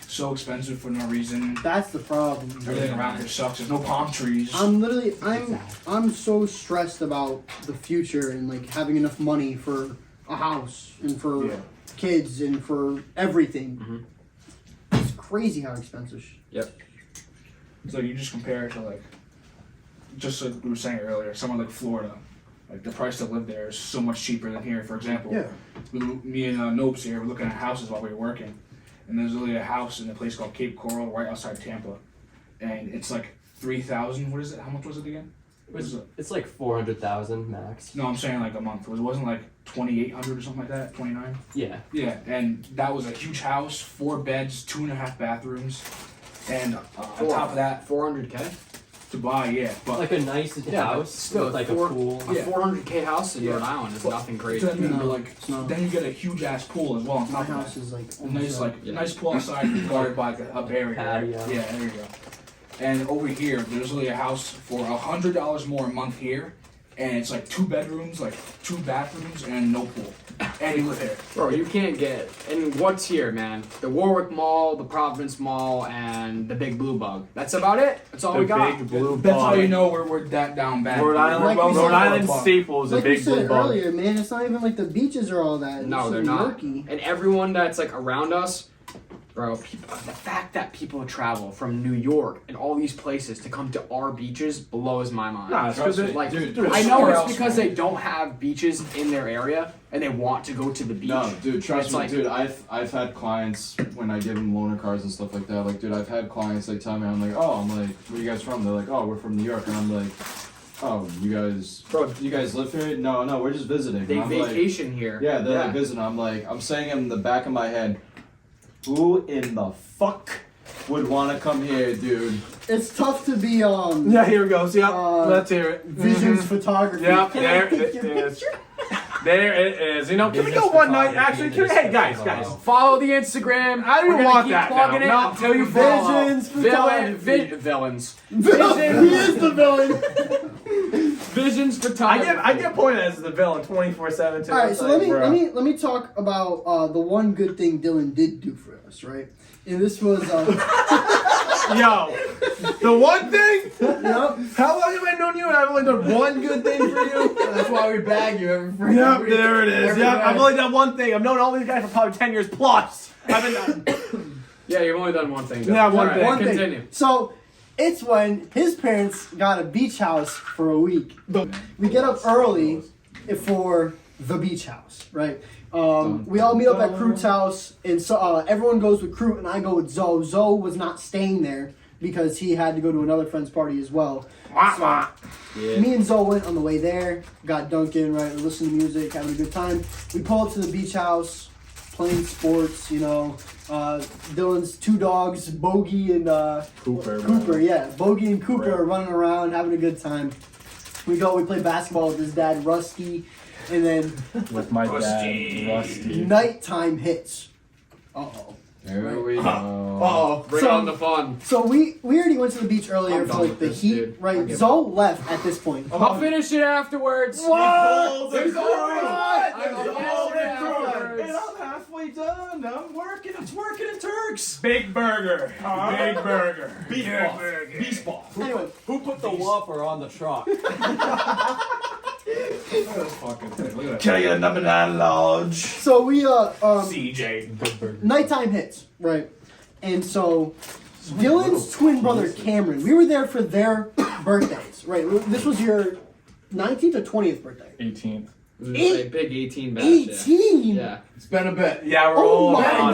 So expensive for no reason. That's the problem. Everything around here sucks. There's no palm trees. I'm so stressed about the future and like having enough money for a house and for kids and for everything. It's crazy how expensive. Yep. So you just compare it to like, just like we were saying earlier, somewhere like Florida. Like the price to live there is so much cheaper than here. For example, me and Nopes here were looking at houses while we were working. And there's literally a house in a place called Cape Coral right outside Tampa. And it's like 3,000. What is it? How much was it again? It's like 400,000 max. No, I'm saying like a month. It wasn't like 2,800 or something like that? 29? Yeah. Yeah, and that was a huge house, 4 beds, 2.5 bathrooms. And on top of that, $400K to buy, but like a nice house still with like a pool. A $400K house in Rhode Island is nothing crazy. That's what I mean, but like, then you get a huge ass pool as well on top of that. My house is like nice pool outside guarded by a barrier. Patio. Right? Yeah, there you go. And over here, there's really a house for $100 more a month here, and it's like 2 bedrooms, like 2 bathrooms, and no pool. And you live here. Bro, you can't get. And what's here, man? The Warwick Mall, the Providence Mall, and the Big Blue Bug. That's about it. That's all we got. Big Blue That's how Bug. you know we're that down bad. Rhode Island, Rhode Island staple is a like Big you Blue said Bug. earlier, man, it's not even like the beaches are all that. No, It's they're so not. murky. And everyone that's like around us, bro, the fact that people travel from New York and all these places to come to our beaches blows my mind. Nah, it's because Like, dude, I know somewhere it's else, because man. they don't have beaches in their area and they want to go to the beach. No, dude, trust It's me, like- dude. I've had clients when I give them loaner cars and stuff like that. Like, dude, I've had clients like tell me, I'm like, where you guys from? They're like, oh, we're from New York, and I'm like, Oh, you guys live here? No, we're just visiting. They I'm vacation here. Like, yeah, they're like visiting. I'm saying in the back of my head, who in the fuck would want to come here, dude? It's tough to be Yeah, here we go. See, let's hear it. Visions photography. Yeah, Can I there take it your is. picture? There it is. You know, can we Business go one night? photography Actually, and can we, hey guys, business guys. Follow the Instagram. I don't We're even gonna want keep that plugging now. it until you follow. Visions photography. Villains. He is the villain. Visions photography. I get pointed as the villain 24/7. All right, so let me talk about the one good thing Dylan did do for us, right? And this was Yo, the one thing. yep. How long have I known you and I've only done one good thing for you? That's why we bag you every freaking Yep, week. there it is. Every Yep, night. I've only done one thing. I've known all these guys for probably 10 years plus. I've been. Yeah, you've only done one thing. Yeah, one thing. One Continue. thing. So it's when his parents got a beach house for a week. We get up early for the beach house, right? We all meet up at Crew's house, and so everyone goes with Crew, and I go with Zoe. Zoe was not staying there because he had to go to another friend's party as well. So, me and Zoe went on the way there, got Duncan, right? We listened to music, having a good time. We pull up to the beach house, playing sports, you know. Dylan's two dogs, Bogey and Cooper, yeah. Bogey and Cooper are running around, having a good time. We play basketball with his dad, Rusty, and then With my dad, Rusty. nighttime hits. Uh-oh. There we go. Uh-oh. Bring on the fun. So we already went to the beach earlier I'm for done like with the this, heat, dude. right? I'll give Zoe left at this point. I'll finish it afterwards. What? There's always And I'm halfway done. I'm working. It's working in Turks. Big burger. Big burger. Beef ball. Beef ball. Anyway, Who put the Whopper on the truck? Can I get a number 9 large? so we CJ. nighttime hits, right? And so Dylan's twin brother Cameron, we were there for their birthdays, right? This was your 19th or 20th birthday? 18th. It was a big 18 bash. Yeah. 18. Yeah. It's been a bit. Yeah, we're Oh old. my God.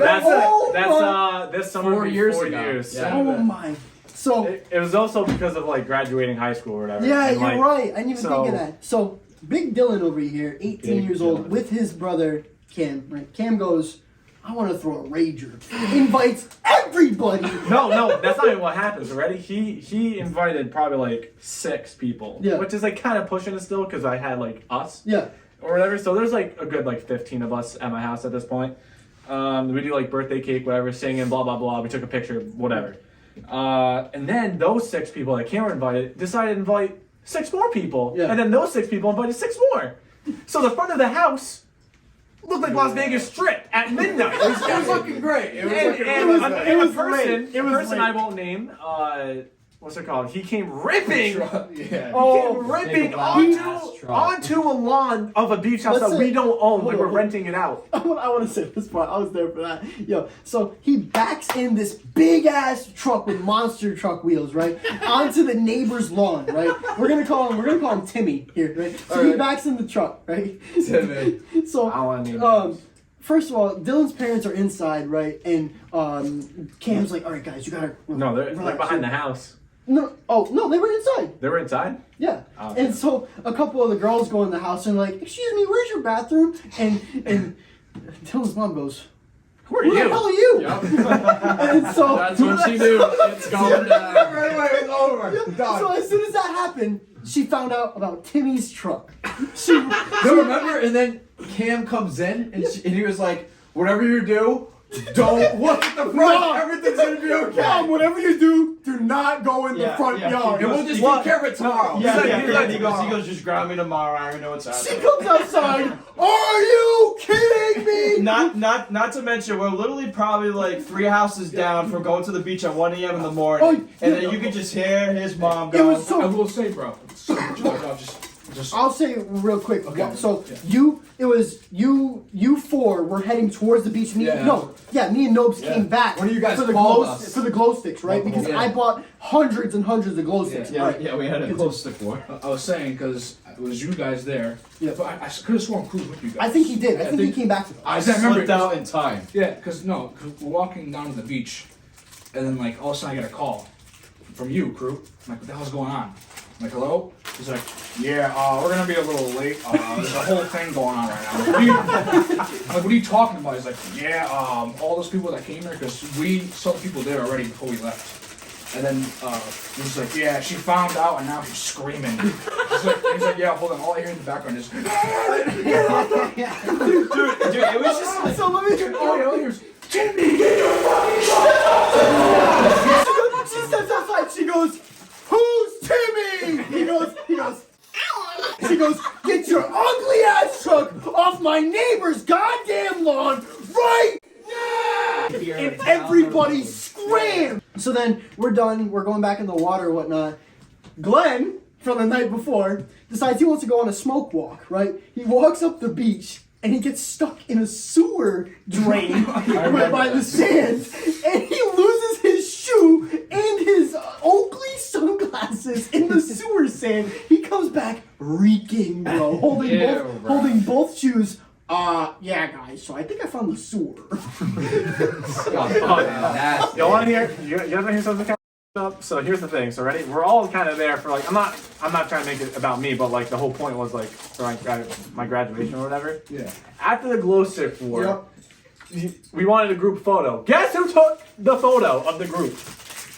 That's this summer 4 will be years 4 ago. years. Yeah. Oh my. So It was also because of like graduating high school or whatever. yeah, And, you're like, right. I didn't even so- think of that. So big Dylan over here, 18 Big years old, Dylan. with his brother Cam. Right? Cam goes, I want to throw a rager. Invites everybody. No, that's not even what happens already. He invited probably like 6 people. Yeah. Which is like kind of pushing it still because I had like us Yeah. or whatever. So there's like a good like 15 of us at my house at this point. We do like birthday cake, whatever, singing, blah, blah, blah. We took a picture, whatever. And then those 6 people that Cameron invited decided to invite 6 more people. Yeah. And then those 6 people invited 6 more. So the front of the house looked like Las Vegas Strip at midnight. It was looking great. It was looking really good. It was late. a person I won't name. What's it called? He came ripping. Yeah. Oh, Came ripping ass truck. onto a lawn of a beach house that Listen, we don't own. hold Like we're on. renting it out. I want to say this part. I was there for that. Yo, so he backs in this big ass truck with monster truck wheels, right, onto the neighbor's lawn, right. We're gonna call him Timmy here, right. So he backs in the truck, right. Timmy. So I want to name first of all, Dylan's parents are inside, right, and Cam's like, all right, guys, you gotta. No, they're relax." behind the house. No, no, they were inside. They were inside. Yeah. Oh, okay. And so a couple of the girls go in the house and like, excuse me, where's your bathroom? And Dylan's mom goes, Who are who the you? hell are you? And so That's when she knew it's going down. Right away, it was over. Done. So as soon as that happened, she found out about Timmy's truck. She No, remember? And then Cam comes in and he was like, whatever you do, don't look at the front. No. Everything's gonna be okay. Mom, whatever you do not go in the front yard. And we'll just take care of it tomorrow. He goes, just grab me tomorrow. I already know what's She happening. comes outside. Are you kidding me? Not to mention, we're literally probably like 3 houses down from going to the beach at 1 a.m. in the morning, Oh, and yeah. then you could just hear his mom It go. was so I will say, bro. So much love, just I'll say it real quick. Okay. So Yeah. it was you 4 were heading towards the beach. Me and Nobes came back. One of you guys for the called glow us. for the glow sticks, right? Because Yeah. I bought hundreds and hundreds of glow sticks. Yeah. Right. Yeah, we had a close stick war. I was saying because it was you guys there. Yeah. But I could have sworn Cruz with you guys. I think he did. I Yeah, think he came back to us. I I remember slipped out in time. Yeah, because we're walking down to the beach, and then like all of a sudden I get a call from you, crew. I'm like, what the hell's going on? I'm like, hello? He's like, yeah, we're gonna be a little late. There's a whole thing going on right now. I'm like, what are you talking about? He's like, yeah, all those people that came here, because we saw the people there already before we left. And then he's like, yeah, she found out and now she's screaming. He's like, yeah, hold on, all I hear in the background is, dude, it was just like, so let me just, all I hear is, Timmy! She steps outside. She goes, "Who's Timmy?" He goes. She goes, "Get your ugly ass truck off my neighbor's goddamn lawn right now!" And everybody screamed. So then we're done. We're going back in the water and whatnot. Glenn, from the night before, decides he wants to go on a smoke walk. Right? He walks up the beach. And he gets stuck in a sewer drain by the sand, and he loses his shoe and his Oakley sunglasses in the sewer sand. He comes back reeking, bro, holding both shoes. Yeah, guys. So I think I found the sewer. You want to hear? You want to hear something kind of up? So here's the thing. So ready? We're all kind of there for like. I'm not trying to make it about me, but like the whole point was like for my graduation or whatever. Yeah. After the glow stick war, we wanted a group photo. Guess who took the photo of the group?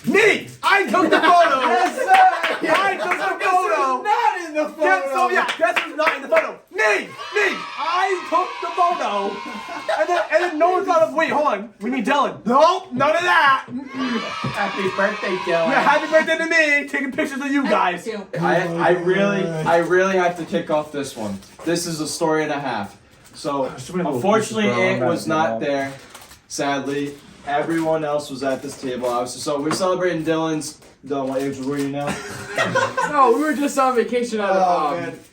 Me! I took the photo! Yes, sir! I took the photo! Not in the photo! Guess who's not in the photo? Me! I took the photo! And then no one thought of, wait, hold on, we need Dylan. Nope, none of that! Happy birthday, Dylan. Yeah, happy birthday to me, taking pictures of you guys. I really have to kick off this one. This is a story and a half. So unfortunately, it was not there. Sadly, everyone else was at this table. Obviously, so we're celebrating Dylan's. Dylan, what age were you now? No, we were just on vacation at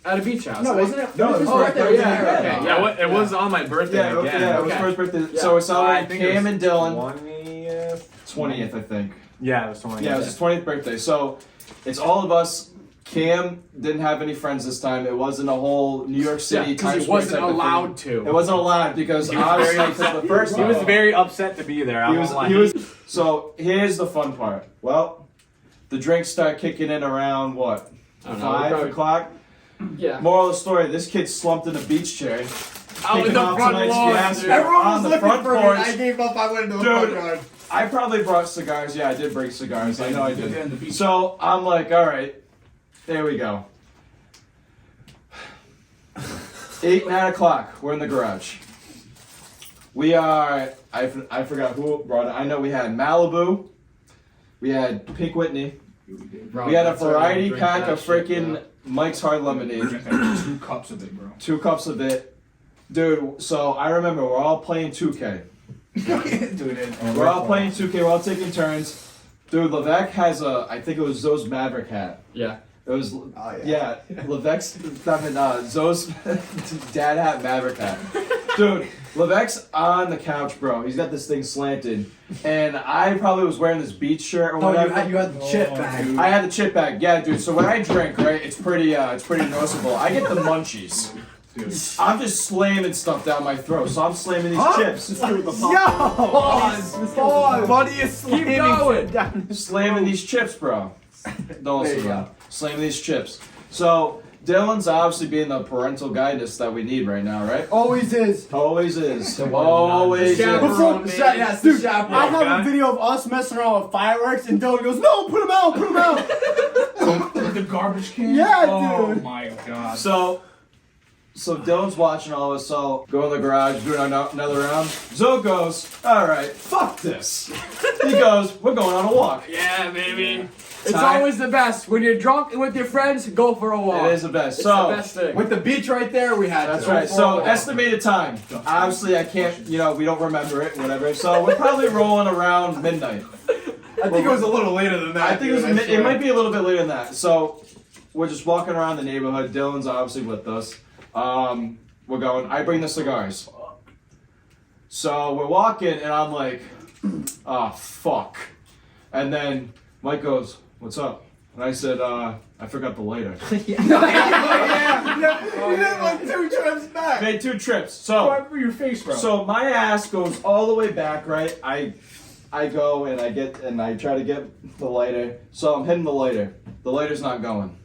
a beach house. No, wasn't it? No, it was his birthday. Yeah, it was on my birthday Yeah, again. it was first birthday. So we're celebrating Cam and Dylan. 20th, I think. Yeah, it was 20th. Yeah, it was his 20th birthday. So it's all of us. Cam didn't have any friends this time. It wasn't a whole New York City because Times he Square wasn't type of thing. allowed to. It wasn't allowed because obviously for the first He was very upset to be there. He was. So here's the fun part. Well, the drinks start kicking in around what? 5 o'clock. Yeah. Moral of the story: this kid slumped in a beach chair. Out in the front lawn. Everyone on was the looking front for me. porch. I gave up. I went into the Dude. front yard. I probably brought cigars. Yeah, I did bring cigars. I know I On the did. beach. So I'm like, all right, there we go. 8, 9 o'clock. We're in the garage. We are. I forgot who brought it. I know we had Malibu. We had Pink Whitney. We had a variety pack of freaking Mike's Hard Lemonade. Drink like 2 cups of it, bro. 2 cups of it. Dude, so I remember we're all playing 2K. We're all playing 2K, we're all taking turns. Dude, Levesque has I think it was Zoe's Maverick hat. Yeah. It was, Levesque's, Zoe's dad hat, Maverick hat. Dude, Levesque's on the couch, bro. He's got this thing slanted. And I probably was wearing this beach shirt or whatever. You had the chip bag. I had the chip bag, yeah, dude. So when I drink, right, it's pretty noticeable. I get the munchies. Dude. I'm just slamming stuff down my throat, so I'm slamming these chips. Buddy is slamming. Slamming these chips, bro. Don't listen to that. Slamming these chips. So Dylan's obviously being the parental guidance that we need right now, right? Always is. Always is. Always is. Dude, I have a video of us messing around with fireworks, and Dylan goes, "No, put them out, put them out." The garbage can? Yeah, oh, dude. my God. So Dylan's watching all of us, so go in the garage, doing another round. Zoe goes, all right, fuck this. He goes, we're going on a walk. Yeah, baby. It's Time. always the best. When you're drunk and with your friends, go for a walk. It is the best. It's So the best thing. With the beach right there, we had. that's to. right. So estimated time. Obviously, I can't. We don't remember it. Whatever. So we're probably rolling around midnight. I think it was a little later than that. I think it might be a little bit later than that. So we're just walking around the neighborhood. Dylan's obviously with us. We're going. I bring the cigars. So we're walking, and I'm like, "Oh fuck!" And then Mike goes, "What's up?" And I said, "I forgot the lighter." You did like 2 trips back. Made 2 trips. So. Right for your face, bro. So my ass goes all the way back, right? I go and I try to get the lighter. So I'm hitting the lighter. The lighter's not going.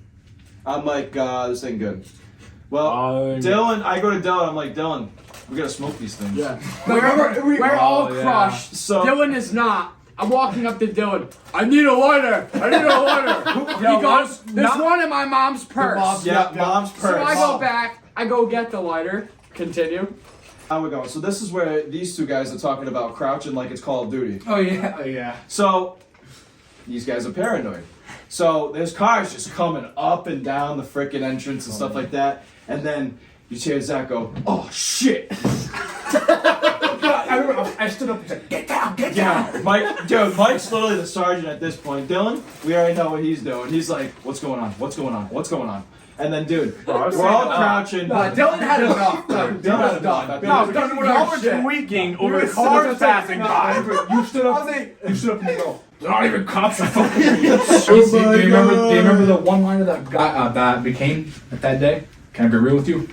I'm like, this ain't good. Well, Dylan, I go to Dylan. I'm like, Dylan, we gotta smoke these things. Yeah. We're all crushed. So Dylan is not. I'm walking up to Dylan. I need a lighter. I need a lighter. He goes, there's one in my mom's purse. mom's purse. So I go back. I go get the lighter. Continue. How we going? So this is where these two guys are talking about crouching like it's Call of Duty. Oh yeah. So these guys are paranoid. So there's cars just coming up and down the frickin' entrance and stuff like that. And then you hear Zach go, oh shit. I stood up and said, get down. Mike's literally the sergeant at this point. Dylan, we already know what he's doing. He's like, what's going on? And then, dude, we're all crouching. Dylan had enough. Dylan had enough. Y'all were tweaking over cars passing by. You stood up and you go, they're not even cops are fucking me. Do you remember the one liner that that became that day? Can I be real with you?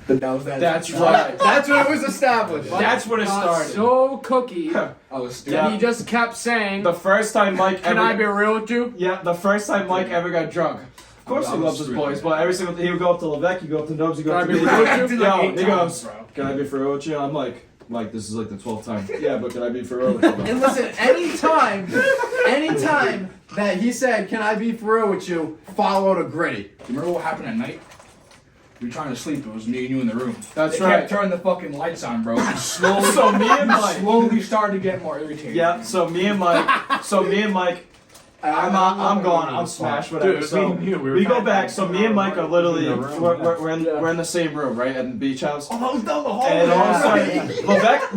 That's right. That's when it was established. That's when it started. So cookie. I was stupid. And he just kept saying, The first time Mike can I be real with you? Yeah, the first time Mike ever got drunk. Of course he loves his boys, but every single he would go up to Levesque, he'd go up to Nobes, he'd go up to me. He goes, can I be for real with you? I'm like, Mike, this is like the 12th time. Yeah, but can I be for real with you? And listen, anytime that he said, can I be for real with you, followed a gritty. Do you remember what happened at night? We were trying to sleep. It was me and you in the room. That's they right. kept turning the fucking lights on, bro. And slowly, So me and Mike slowly started to get more irritated. Yeah, so me and Mike, I'm gone. I'm smashed. Whatever. Dude, so we go back. So me and Mike are literally we're in the same room, right, at the beach house. Oh, that was down the hall. And all of a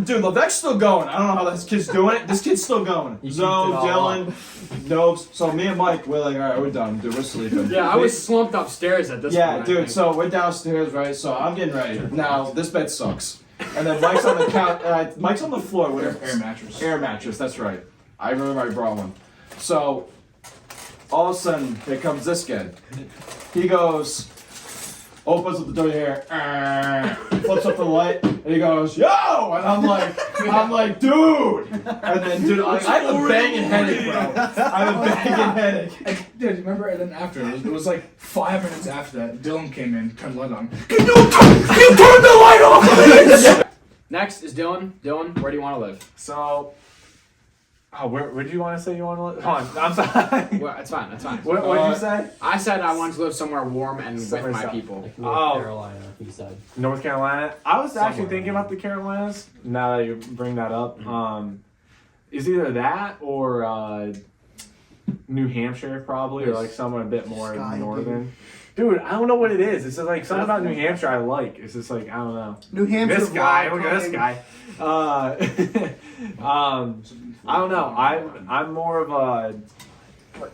sudden, Levesque's still going. I don't know how this kid's doing it. This kid's still going. Zoe, Dylan, Nobes. So me and Mike, we're like, all right, we're done, dude. We're sleeping. Yeah, I was slumped upstairs at this point. Yeah, dude. So we're downstairs, right? So I'm getting ready. Now this bed sucks. And then Mike's on the couch. Mike's on the floor with Air mattress. Air mattress. That's right. I remember I brought one. So all of a sudden, here comes this kid. He goes, opens up the door here, flips up the light, and he goes, yo! And I'm like, dude! And then, dude, I have a banging headache, bro. I have a banging headache. And, dude, remember? And then after, it was like 5 minutes after that, Dylan came in, turned the light on. You turned the light off! Next is Dylan. Dylan, where do you want to live? So, where did you want to say you want to live? Hold on, I'm sorry. Well, it's fine. What did you say? I said I wanted to live somewhere warm and with my people. Like North Carolina, he said. North Carolina. I was actually thinking about the Carolinas. Now that you bring that up, is either that or New Hampshire, probably, or like somewhere a bit more northern. Dude, I don't know what it is. It's just like something about New Hampshire I like. It's just like I don't know. New Hampshire. This guy, look at this guy. I don't know. I'm more of a.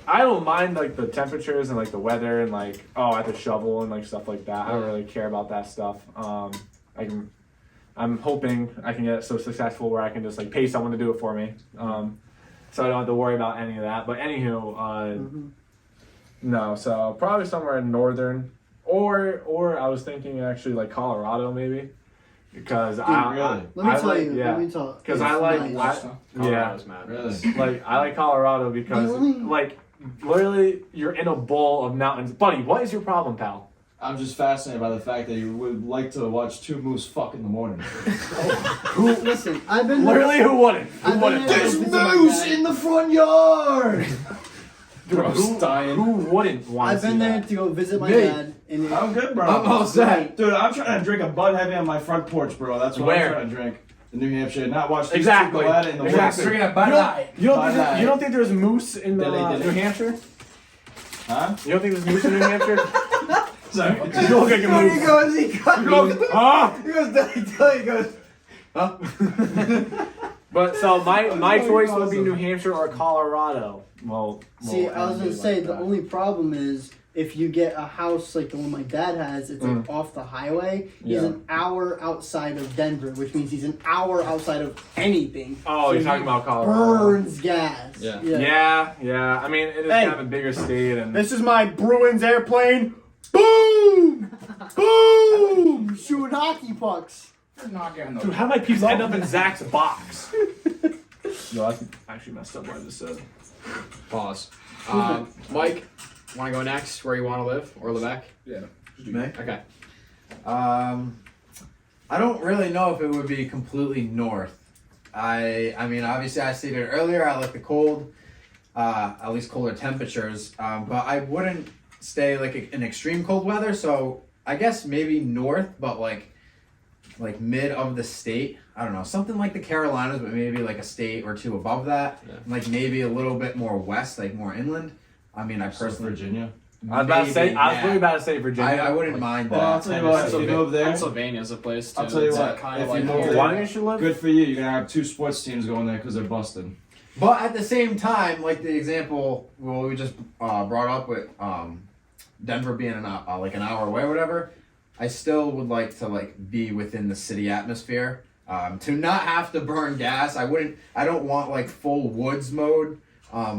I don't mind like the temperatures and like the weather and like I have to shovel and like stuff like that. I don't really care about that stuff. I'm hoping I can get so successful where I can just like pay someone to do it for me. So I don't have to worry about any of that. But anywho, no. So probably somewhere in northern, or I was thinking actually like Colorado maybe. Because really? Let me tell you. Let me talk. Because I like, Colorado's mad. Really? like I like Colorado because like literally you're in a bowl of mountains. Buddy, what is your problem, pal? I'm just fascinated by the fact that you would like to watch two moose fuck in the morning. Listen, I've been Literally, who wouldn't? Who wouldn't? There's moose in the front yard. Bro's dying. Who wouldn't want I've to been see there that? to go visit my dad. And I'm good, bro. I'm all set. Dude, I'm trying to drink a Bud Heavy on my front porch, bro. That's what I'm trying to drink. In New Hampshire, not watch Exactly. Go at it in the Exactly. woods. Drinking a Bud Light. You don't think there's moose in Dilly. New Hampshire? Huh? You don't think there's moose in New Hampshire? Sorry. You look like a moose. He goes, huh? But so my choice would be New Hampshire or Colorado. Well, see, I was gonna say the only problem is if you get a house like the one my dad has, it's like off the highway. He's an hour outside of Denver, which means he's an hour outside of anything. Oh, so you're talking about Colorado. Burns gas. Yeah. I mean, it is kind of a bigger state, and This is my Bruins airplane. Boom! Boom! Shooting hockey pucks. dude, how did my peeps end up in Zach's box? Yo, that's actually messed up what I just said. Pause. Mike, Want to go next? Where you want to live, or Lebec? Yeah. Me? Okay. I don't really know if it would be completely north. I mean, obviously, I stated earlier, I like the cold, at least colder temperatures, but I wouldn't stay like in extreme cold weather. So I guess maybe north, but like mid of the state. I don't know, something like the Carolinas, but maybe like a state or two above that. Yeah. Like maybe a little bit more west, like more inland. I mean, I personally. Virginia. I was about to say. Maybe, I was yeah. really about to say Virginia. I wouldn't mind that. Well, I'll tell you what, if you move there, Pennsylvania's a place too. I'll tell you It's what, kind of if like you move here. there, Why you should live? good for you. You're gonna have 2 sports teams going there because they're busted. But at the same time, like the example we just brought up with Denver being like an hour away or whatever, I still would like to like be within the city atmosphere. To not have to burn gas. I don't want like full woods mode.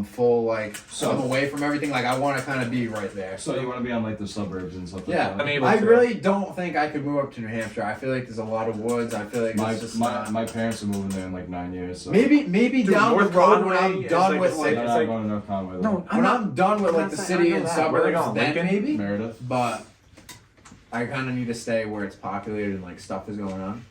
Full like So- I'm away from everything. Like I want to kind of be right there. So you want to be on like the suburbs and stuff like Yeah, that. able I to. really don't think I could move up to New Hampshire. I feel like there's a lot of woods. I feel like My, it's just my, not- my parents are moving there in like 9 years. So maybe Dude, down the North road when Conway I'm is done like with a like city. I'm It's not like- going to North Conway. though. No, when I'm done with like the city and Where they suburbs, going? then Lincoln? maybe. Meredith. But I kind of need to stay where it's populated and like stuff is going on.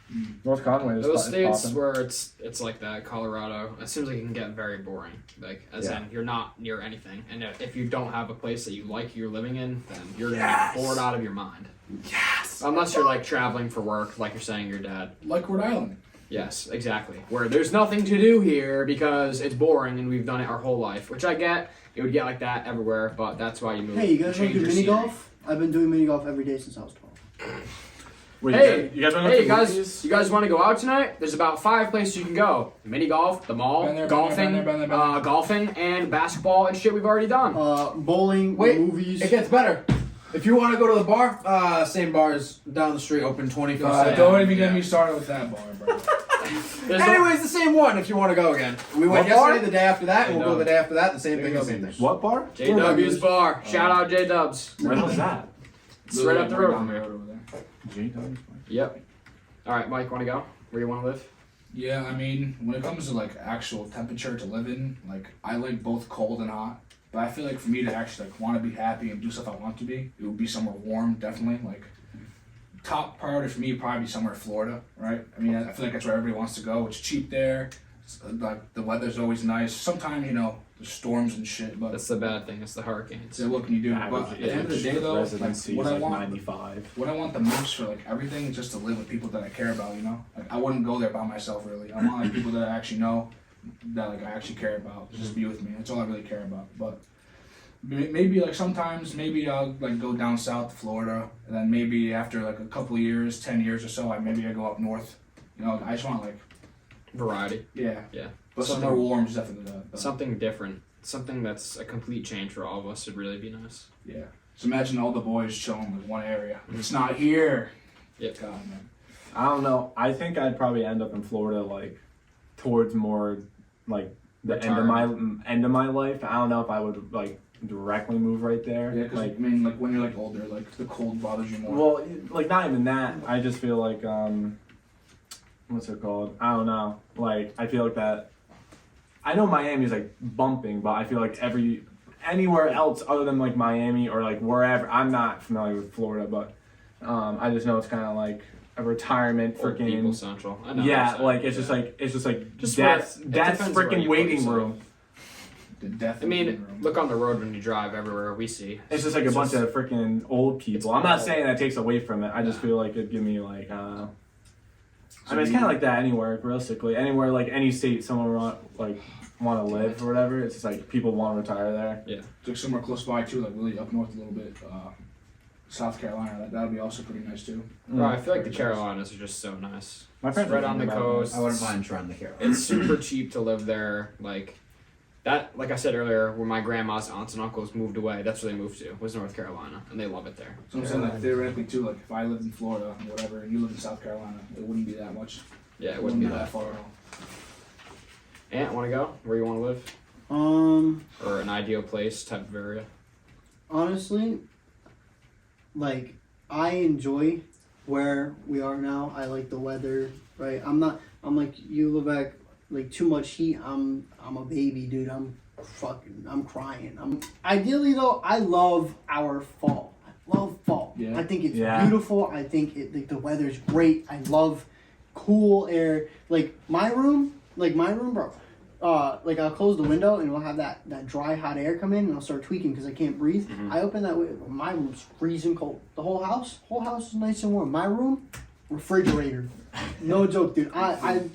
North Conway is Those is states popping. where it's like that, Colorado, it seems like it can get very boring. Like, as Yeah. in, you're not near anything. And if you don't have a place that you like you're living in, then you're going to be bored out of your mind. Yes. Unless you're, like, traveling for work, like you're saying your dad. Like Rhode Island. Yes, exactly. Where there's nothing to do here because it's boring and we've done it our whole life. Which I get. It would get like that everywhere, but that's why you move. Hey, you guys want change to do your mini scenery. golf? I've been doing mini golf every day since I was 12. Wait, Hey, you guys want to Hey, you guys want to go out tonight? There's about 5 places you can go: mini golf, the mall, Been there, golfing, been there. golfing, and basketball and shit we've already done. Bowling, Wait, movies. it gets better. If you want to go to the bar, same bars down the street, open 25. Don't even get me started with that bar, bro. Anyways, the same one. If you want to go again, we went What bar? yesterday, the day after that, and we'll go the day after that. The same thing, the same thing. What bar? JW's Bar. Shout out J Dubs. Where was that? It's right up the road down from the here. road over there. Yep. All right, Mike, want to go? Where you want to live? Yeah, I mean, when it comes to like actual temperature to live in, like I like both cold and hot. But I feel like for me to actually like want to be happy and do stuff I want to be, it would be somewhere warm, definitely. Like top priority for me would probably be somewhere in Florida, right? I mean, I feel like that's where everybody wants to go. It's cheap there. It's, like the weather's always nice. Sometimes there's storms and shit, but That's the bad thing. It's the hurricanes. so what can you do? But at the end of the day, though, like, residency what I like want, 95. what I want the most for like everything is just to live with people that I care about. Like I wouldn't go there by myself really. I want like people that I actually know, that like I actually care about. Just be with me. That's all I really care about. But maybe like sometimes maybe I'll like go down south to Florida, and then maybe after like a couple of years, 10 years or so, I go up north. I just want like Variety. yeah. Yeah. But Something- somewhere warm is definitely the Something different. Something that's a complete change for all of us would really be nice. yeah. So imagine all the boys chilling in one area. It's not here. Yep. God man. I don't know. I think I'd probably end up in Florida, like towards more like the end of my life. I don't know if I would like directly move right there. Yeah, because like, I mean, like when you're like older, like the cold bothers you more. well, like not even that. I just feel like what's it called? I don't know. Like I feel like that. I know Miami's like bumping, but I feel like anywhere else other than like Miami or like wherever. I'm not familiar with Florida, but I just know it's kind of like a retirement Old freaking people central. I know yeah, what you're like saying. it's just like Just that's where- it that's depends where freaking you put waiting yourself. room. The death. I mean, look on the road when you drive everywhere we see. It's just like a bunch of freaking old people. I'm not saying that takes away from it. I just feel like it'd give me like I mean, it's kind of like that anywhere, realistically. Anywhere, like any state, someone want to live or whatever. It's just like people want to retire there. Yeah. like somewhere close by too, like really up north a little bit, South Carolina. That would be also pretty nice too. Bro, I feel like the Carolinas are just so nice. My friends right are on the thinking about coast. I wouldn't mind trying the Carolinas. It's super cheap to live there. Like that, like I said earlier, where my grandma's aunts and uncles moved away, that's where they moved to, was North Carolina, and they love it there. So I'm saying like theoretically too, like if I lived in Florida or whatever, and you lived in South Carolina, it wouldn't be that much. Yeah, it wouldn't be that far at all. Ant, want to go? Where you want to live? Or an ideal place type of area? Honestly, like I enjoy where we are now. I like the weather, right? I'm like you, Levesque, like too much heat. I'm a baby, dude. fucking, I'm crying. Ideally though, I love our fall. I love fall. Yeah. I think it's beautiful. I think the weather's great. I love cool air. Like my room, bro. Like I'll close the window and we'll have that dry hot air come in and I'll start tweaking because I can't breathe. I open that window. My room's freezing cold. The whole house is nice and warm. My room, refrigerator. No joke, dude. I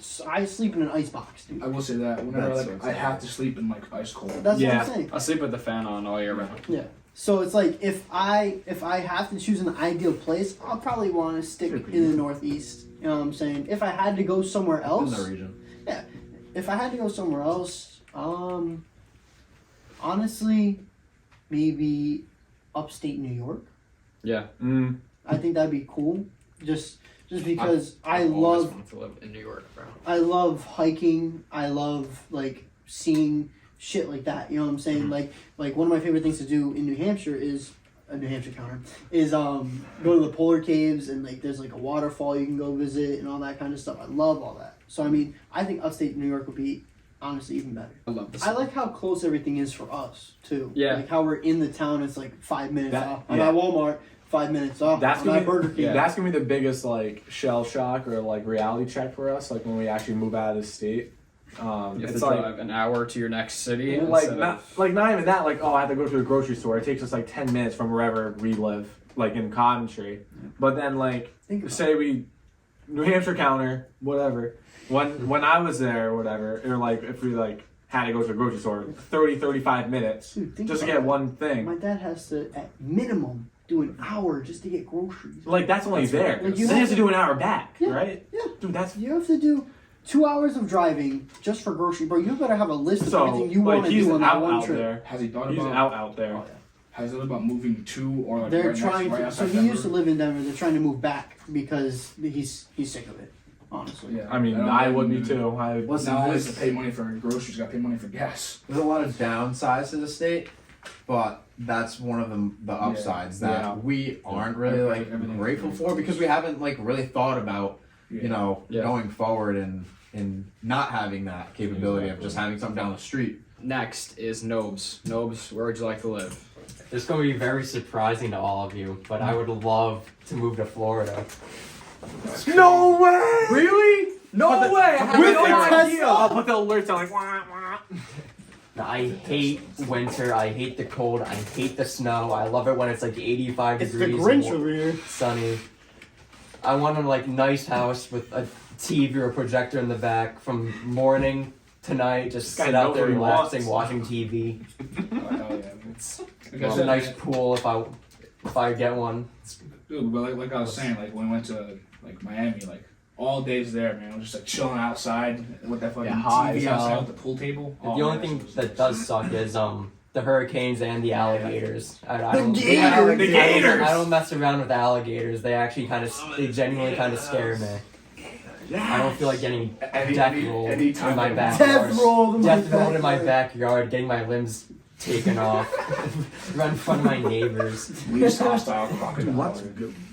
sleep in an ice box, dude. I will say that whenever I have to sleep in like ice cold. That's what I'm saying. I sleep with the fan on all year round. Yeah. So it's like if I have to choose an ideal place, I'll probably want to stick in the Northeast. You know what I'm saying? If I had to go somewhere else, In the region. yeah. If I had to go somewhere else, honestly, maybe upstate New York. Yeah. I think that'd be cool. Just because I always love wanted to live in New York, bro. I love hiking. I love like seeing shit like that. You know what I'm saying? Like one of my favorite things to do in New Hampshire is a New Hampshire counter is go to the polar caves and like there's like a waterfall you can go visit and all that kind of stuff. I love all that. So I mean, I think upstate New York would be honestly even better. I love this. I like how close everything is for us too. Yeah. Like how we're in the town. It's like 5 minutes off. I'm yeah. at Walmart. 5 minutes off. That's I'm gonna at Burger King. That's gonna be the biggest like shell shock or like reality check for us. Like when we actually move out of the state. You have it's to like drive an hour to your next city. like instead not of- not even that. Like I have to go to the grocery store. It takes us like 10 minutes from wherever we live, like in Coventry. But then like say we New Hampshire counter whatever. When I was there or whatever, or like if we like had to go to the grocery store, 30-35 minutes Dude, think just to about get one thing. My dad has to, at minimum, do an hour just to get groceries. Like that's only there. Like, you then you have have to do an hour back, Yeah, right? yeah. Dude, that's You have to do 2 hours of driving just for grocery, bro. You better have a list of so. everything you Like want to he's do on that out one out trip. there. Has he thought He's about? out there. Has he thought about moving to or like They're right trying next, right to. So outside he used to Denver? live in Denver. They're trying to move back because he's sick of it. Honestly. Yeah, I mean, don't I blame would him, be dude. too. Listen, Now he has there's, to pay money for groceries. Got to pay money for gas. there's a lot of downsides to the state, but that's one of the upsides that Yeah. we aren't really like Everything- grateful for because we haven't like really thought about you know Yeah. going forward and not having that capability of just having something down the street. Next is Nobes. Nobes, where would you like to live? This is going to be very surprising to all of you, but I would love to move to Florida. No way! Really? No way! I have With no the idea. I'll put the alerts on like wah, wah. I hate winter. I hate the cold. I hate the snow. I love it when it's like 85 It's the degrees. Grinch and over here. sunny. I want a like nice house with a TV or a projector in the back from morning to night. Just This guy sit out knows there what he relaxing, wants. watching TV. Oh, hell yeah. Like I A said, nice man, pool if I get one. dude, but like I was saying, like when we went to like Miami, like all days there, man, I was just like chilling outside with that fucking high as TV outside hell. with the pool table. The only thing that does suck is the hurricanes and the alligators. I The don't, gators! The gators! I don't mess around with alligators. They actually they genuinely kind of scare me. I don't feel like getting death rolled in my backyard. Death rolled in my Death rolled in my backyard. backyard, getting my limbs taken off, right in front of my neighbors. least hostile crocodile.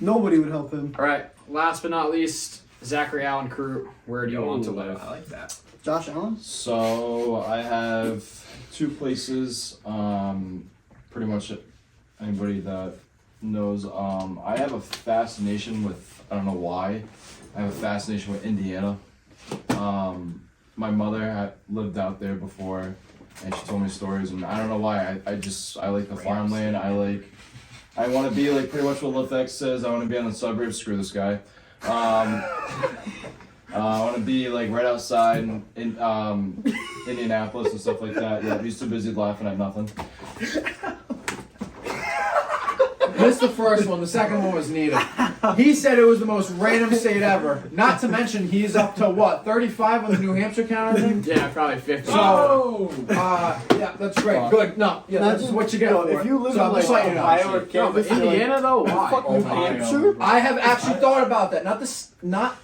Nobody would help him. All right. Last but not least, Zachary Allen Crew. Where do you want to live? I like that. Josh Allen? So I have two places. Pretty much anybody that knows. I have a fascination with. I don't know why. I have a fascination with Indiana. My mother had lived out there before, and she told me stories, and I don't know why. I like the farmland. I want to be like pretty much what LaFex says. I want to be on the suburbs. Screw this guy. I want to be like right outside in Indianapolis and stuff like that. Yeah, he's too busy laughing at nothing. Missed the first one. The second one was needed. He said it was the most random state ever. Not to mention he's up to what 35 on the New Hampshire counter thing. Yeah, probably 50. So, yeah, that's great. Good. No, yeah, that's what you get for If it. you live So in like just let you know. Ohio or No, but Kansas, you're like, Indiana though, why? fuck New Hampshire? I have actually thought about that. Not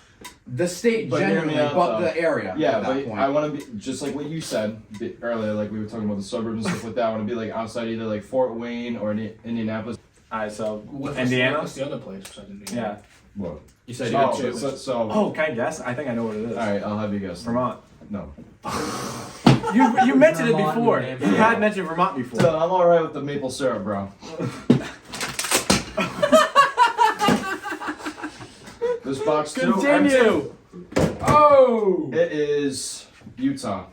the state But hear me generally, out, but though. the area. Yeah, at that but point. I want to be just like what you said earlier. Like we were talking about the suburbs and stuff like that. I want to be like outside either like Fort Wayne or Indianapolis. Alright, so What's Indiana. What's the other place besides Indiana? Yeah. What? You said you had Oh, two. so Oh, can I guess? I think I know what it is. all right, I'll have you guess. Vermont. No. You mentioned it Vermont, before. New You Hampshire. had mentioned Vermont before. Dude, I'm alright with the maple syrup, bro. This box too. Continue. Oh, It is Utah.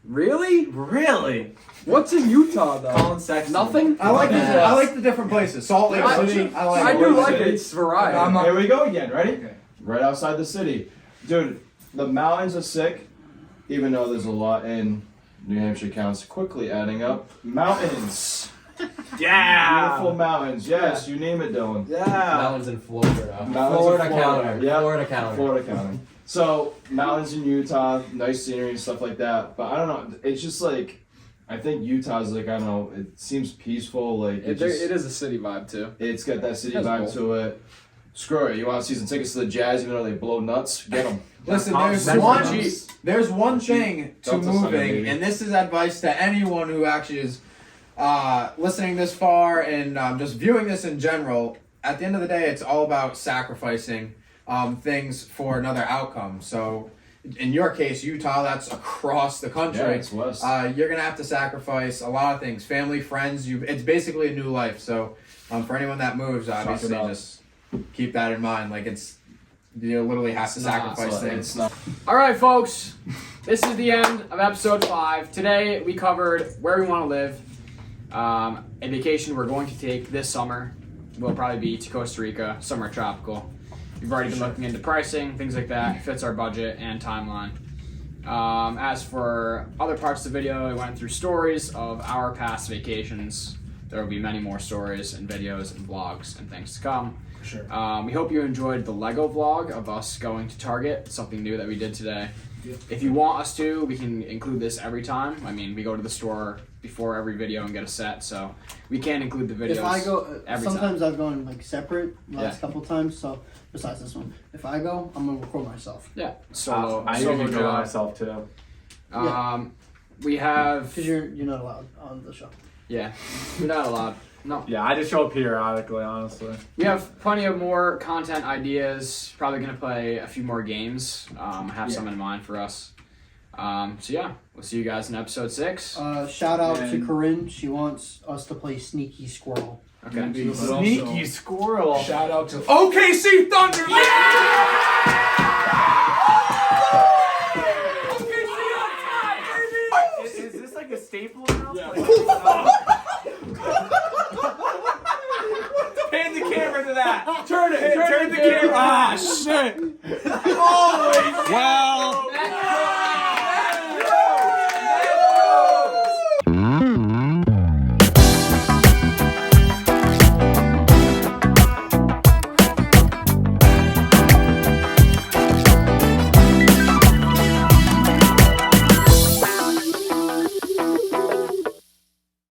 really? Really? What's in Utah though? Colin Sexton. Nothing. I like Yes. I like the different places. Salt Lake City. I like. I do like City. it. It's variety. I'm not- Here we go again. Ready? Okay. Right outside the city, dude. The mountains are sick, even though there's a lot in New Hampshire counts. Quickly adding up. Mountains. Yeah. Beautiful mountains. Yes, you name it, Dylan. Yeah. Mountains in Florida. Mountains Florida in counter. Yep. Florida counter. Florida County. So mountains in Utah, nice scenery and stuff like that. But I don't know. It's just like I think Utah's like I don't know. It seems peaceful. Like It is a city vibe too. it's got that city That's vibe cool. to it. Screw it. You want season tickets to the Jazz, even though they blow nuts? Get them. Listen, That's there's one thing to Delta Sunday, moving, baby. and this is advice to anyone who actually is listening this far and just viewing this in general. At the end of the day, it's all about sacrificing things for another outcome. So, in your case, Utah, that's across the country. Yeah, it's west. You're gonna have to sacrifice a lot of things, family, friends. It's basically a new life. So, for anyone that moves, obviously, up. just keep that in mind. Like you literally have to sacrifice things. It's not. All right, folks. This is the end of episode 5. Today we covered where we want to live. A vacation we're going to take this summer will probably be to Costa Rica, somewhere tropical. We've already been looking into pricing, things like that. It fits our budget and timeline. As for other parts of the video, I went through stories of our past vacations. There will be many more stories and videos and vlogs and things to come. Sure. We hope you enjoyed the Lego vlog of us going to Target, something new that we did today. Yeah. If you want us to, we can include this every time. I mean, we go to the store before every video and get a set, so we can include the videos. If I go, every sometimes I've gone like separate last Yeah. couple times. So besides this one, if I go, I'm gonna record myself. Yeah, solo. I solo usually go by job. myself too. We have. Because you're not allowed on the show. Yeah, you're not allowed. No. Yeah, I just show up periodically, honestly. We have plenty of more content ideas. Probably gonna play a few more games. Have some in mind for us. So yeah, we'll see you guys in episode 6. Shout out to And- Corinne. She wants us to play Sneaky Squirrel. Okay. But also, Sneaky squirrel. Shout out to OKC Thunder. Is this like a staple now? Yeah. Pan the camera to that. Turn the camera. Ah, shit. Well,